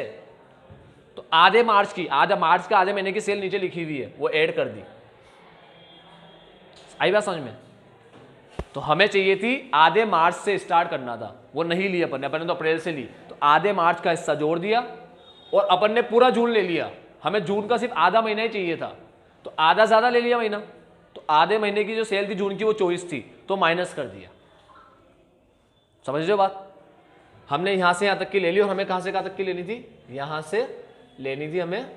तो आधे मार्च की, आधा मार्च का आधे महीने की सेल नीचे लिखी हुई है, वो ऐड कर दी। आई बात समझ में। तो हमें चाहिए थी आधे मार्च से स्टार्ट करना था, वो नहीं लिया अपन ने तो अप्रैल से ली, तो आधे मार्च का हिस्सा जोड़ दिया और अपन ने पूरा जून ले लिया। हमें जून का सिर्फ आधा महीना ही चाहिए था, तो आधा ज्यादा ले लिया महीना, तो आधे महीने की जो सेल थी जून की वो 24 थी, तो माइनस कर दिया। समझ रहे हो बात। हमने यहां से यहां तक की ले ली, और हमें कहां से कहां तक की लेनी थी, यहां से लेनी थी हमें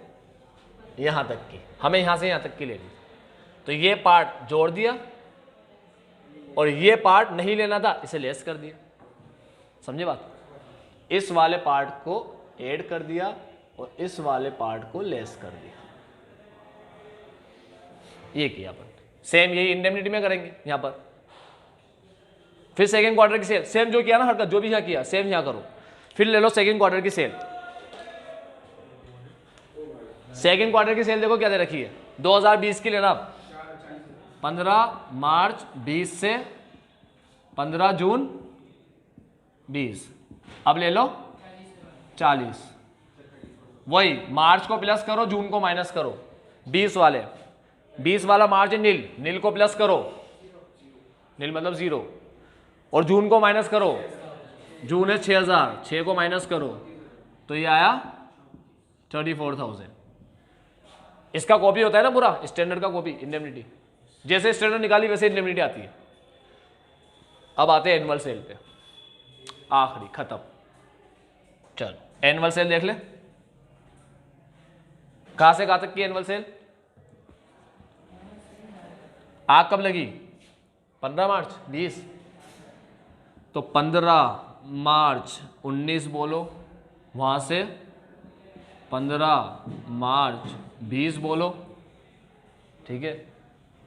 यहां तक की, हमें यहां से यहां तक की लेनी थी। तो ये पार्ट जोड़ दिया और ये पार्ट नहीं लेना था, इसे लेस कर दिया। समझे बात। इस वाले पार्ट को ऐड कर दिया और इस वाले पार्ट को लेस कर दिया, ये किया अपन। सेम यही इंडेमनिटी में करेंगे यहां पर। फिर सेकंड क्वार्टर की सेल, सेम जो किया ना हरकत, जो भी यहां किया सेम यहां करो। फिर ले लो सेकंड क्वार्टर की सेल। सेकंड क्वार्टर की सेल देखो क्या दे रखी है, 2020 की लेना। 15 मार्च 20 से 15 जून 20, अब ले लो 40। वही मार्च को प्लस करो, जून को माइनस करो। 20 वाला मार्च नील, नील को प्लस करो, नील मतलब 0, और जून को माइनस करो, जून है 6000, 6 को माइनस करो, तो ये आया 34,000। इसका कॉपी होता है ना पूरा, स्टैंडर्ड का कॉपी इंडेमनिटी। जैसे स्टैंडर्ड निकाली वैसे इंडेमनिटी आती है। अब आते हैं एनुअल सेल पे, आखिरी खत्म। चलो एनुअल सेल देख ले, कहां से कहां तक की एनुअल सेल। आग कब लगी, 15 मार्च 20, तो 15 मार्च 19 बोलो, वहां से 15 मार्च 20 बोलो, ठीक है।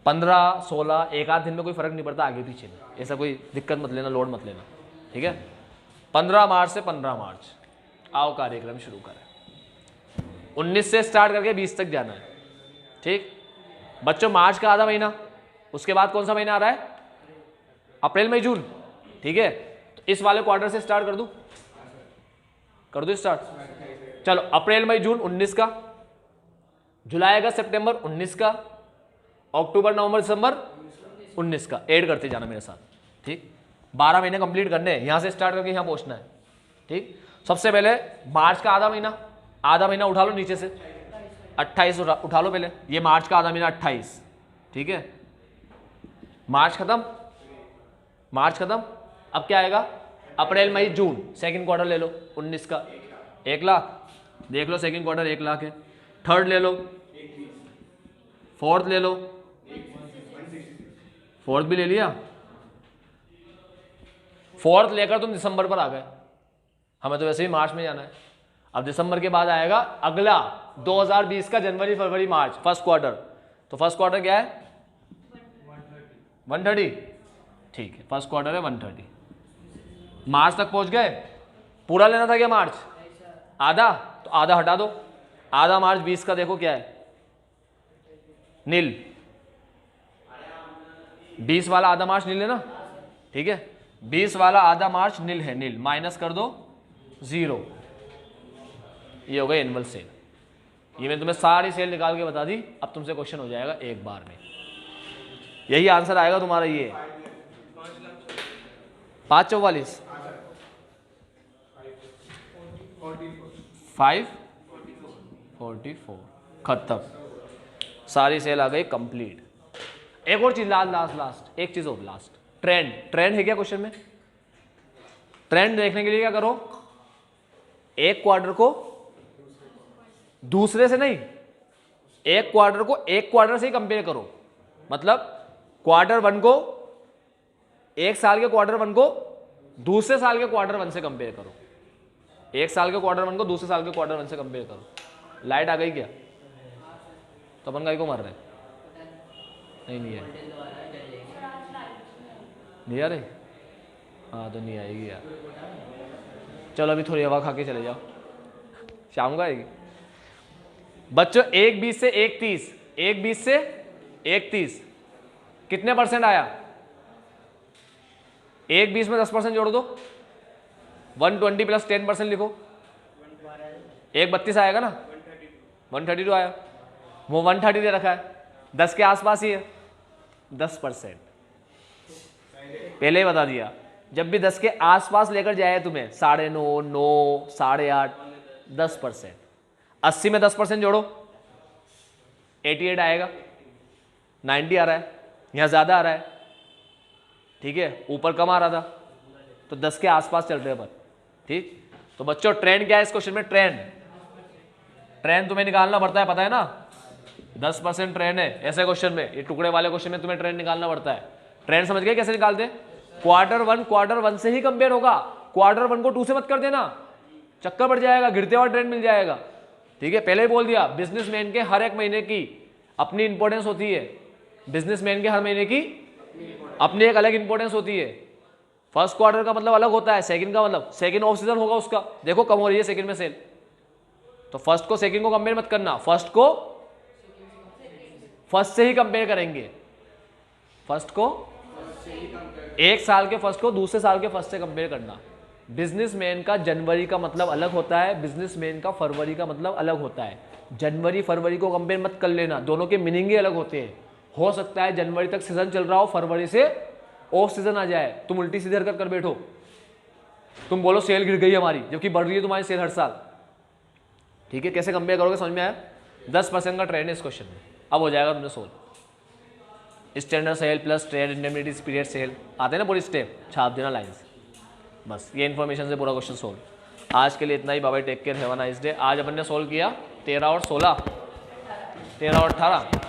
15 16 एक आध दिन में कोई फर्क नहीं पड़ता आगे पीछे में, ऐसा कोई दिक्कत मत लेना, लोड मत लेना, ठीक है। 15 मार्च से 15 मार्च आओ कार्यक्रम शुरू करें। 19 से स्टार्ट करके 20 तक जाना है, ठीक। बच्चों मार्च का आधा महीना, उसके बाद कौन सा महीना आ रहा है, अप्रैल मई जून, ठीक है। तो इस वाले क्वार्टर से स्टार्ट कर दो स्टार्ट। चलो अप्रैल मई जून 19 का, जुलाई अगस्त सितंबर 19 का, अक्टूबर नवंबर दिसंबर 19 का, ऐड करते जाना मेरे साथ, ठीक। 12 महीने कंप्लीट करने हैं, यहां से स्टार्ट करके यहां पहुंचना है, ठीक। सबसे पहले मार्च का आधा महीना उठा लो नीचे से, 28 उठा लो पहले, ये मार्च का आधा महीना 28, ठीक है। मार्च खत्म, अब क्या आएगा, अप्रैल मई जून, सेकंड क्वार्टर ले लो 19 का 1 लाख, देख लो सेकंड क्वार्टर 1 लाख है। थर्ड ले लो, फोर्थ ले लो, फोर्थ भी ले लिया। फोर्थ लेकर तुम दिसंबर पर आ गए, हमें तो वैसे ही मार्च में जाना है। अब दिसंबर के बाद आएगा अगला 2020 का जनवरी फरवरी मार्च, फर्स्ट क्वार्टर। तो फर्स्ट क्वार्टर क्या है 130, ठीक है, फर्स्ट क्वार्टर है 130। मार्च तक पहुंच गए, पूरा लेना था क्या मार्च, आधा, तो आधा हटा दो। आधा मार्च 20 का देखो क्या है, नील। 20 वाला आधा मार्च नील है ना, ठीक है। 20 वाला आधा मार्च नील है, नील माइनस कर दो 0, ये हो गई एनुअल सेल। ये मैंने तुम्हें सारी सेल निकाल के बता दी। अब तुमसे क्वेश्चन हो जाएगा एक बार में, यही आंसर आएगा तुम्हारा, ये 544 544 खत्म, सारी सेल आ गई कंप्लीट। एक और चीज लास्ट एक चीज और, लास्ट ट्रेंड है क्या क्वेश्चन में। ट्रेंड देखने के लिए क्या करो, एक क्वार्टर को दूसरे से नहीं, एक क्वार्टर को एक क्वार्टर से ही कंपेयर करो। मतलब क्वार्टर 1 को, एक साल के क्वार्टर 1 को दूसरे साल के क्वार्टर 1 से कंपेयर करो, एक साल के क्वार्टर 1 को दूसरे साल के क्वार्टर 1 से कंपेयर करो। लाइट आ गई क्या, तो अपन गाय को मार रहे हैं, नहीं आ रही, हाँ तो नहीं आएगी यार। चलो अभी थोड़ी हवा खा के चले जाओ, शाम को आएगी। बच्चों 1/20 से 1/30, 1/20 से 1/30 कितने परसेंट आया, एक 20 में 10% जोड़ दो, 120 प्लस 10% लिखो, एक 32 आएगा ना, 132 आया, वो 130 दे रखा है, 10 के आसपास ही है, 10%। पहले ही बता दिया, जब भी 10 के आसपास लेकर जाए तुम्हें 9.5, 9, 8.5, 10%। 80 में 10% जोड़ो, 88 आएगा, 90 आ रहा है, यहाँ ज़्यादा आ रहा है, ठीक है, ऊपर कम आ रहा था, तो 10 के आसपास चल रहे हैं अपन, ठीक। तो बच्चों ट्रेंड क्या है इस क्वेश्चन में? ट्रेंड तुम्हें निकालना पड़ता है, पता है ना, 10% ट्रेंड है ऐसे क्वेश्चन में, ये टुकड़े वाले क्वेश्चन में तुम्हें ट्रेंड निकालना पड़ता है। ट्रेंड समझ गए कैसे निकालते हैं? क्वार्टर वन से ही कंपेयर होगा, क्वार्टर 1 को 2 से मत कर देना, चक्कर पड़ जाएगा, गिरते हुआ ट्रेंड मिल जाएगा, ठीक है। पहले ही बोल दिया, बिजनेसमैन के हर एक महीने की अपनी इंपॉर्टेंस होती है, बिजनेसमैन के हर महीने की अपनी एक अलग इंपॉर्टेंस होती है। फर्स्ट क्वार्टर का मतलब अलग होता है, सेकंड का मतलब, सेकंड ऑफ सीजन होगा उसका, देखो कम हो रही है सेकंड में सेल, तो फर्स्ट को सेकंड को कंपेयर मत करना, फर्स्ट को फर्स्ट से ही कंपेयर करेंगे, फर्स्ट को एक साल के फर्स्ट को दूसरे साल के फर्स्ट से कंपेयर करना। बिजनेसमैन का जनवरी का मतलब अलग होता है, बिजनेसमैन का फरवरी का मतलब अलग होता है। जनवरी फरवरी को कंपेयर मत कर लेना, दोनों के मीनिंग ही अलग होते हैं। हो सकता है जनवरी तक सीजन चल रहा हो, फरवरी से ऑफ सीजन आ जाए, तुम उल्टी सीधी हरकत कर बैठो, तुम बोलो सेल गिर गई हमारी, जबकि बढ़ रही है तुम्हारी सेल हर साल, ठीक है। कैसे कंपेयर करोगे समझ में आया? 10% का ट्रेंड है इस क्वेश्चन में। अब हो जाएगा तुमने solve. Standard sale plus trade indemnity period sale आते हैं ना, पूरी स्टेप छाप देना लाइन्स, बस ये इन्फॉर्मेशन से पूरा क्वेश्चन सोल्व। आज के लिए इतना ही, bye bye, take care, have a nice day. आज अपन ने सोल्व किया 13 और 16, 13 और 18।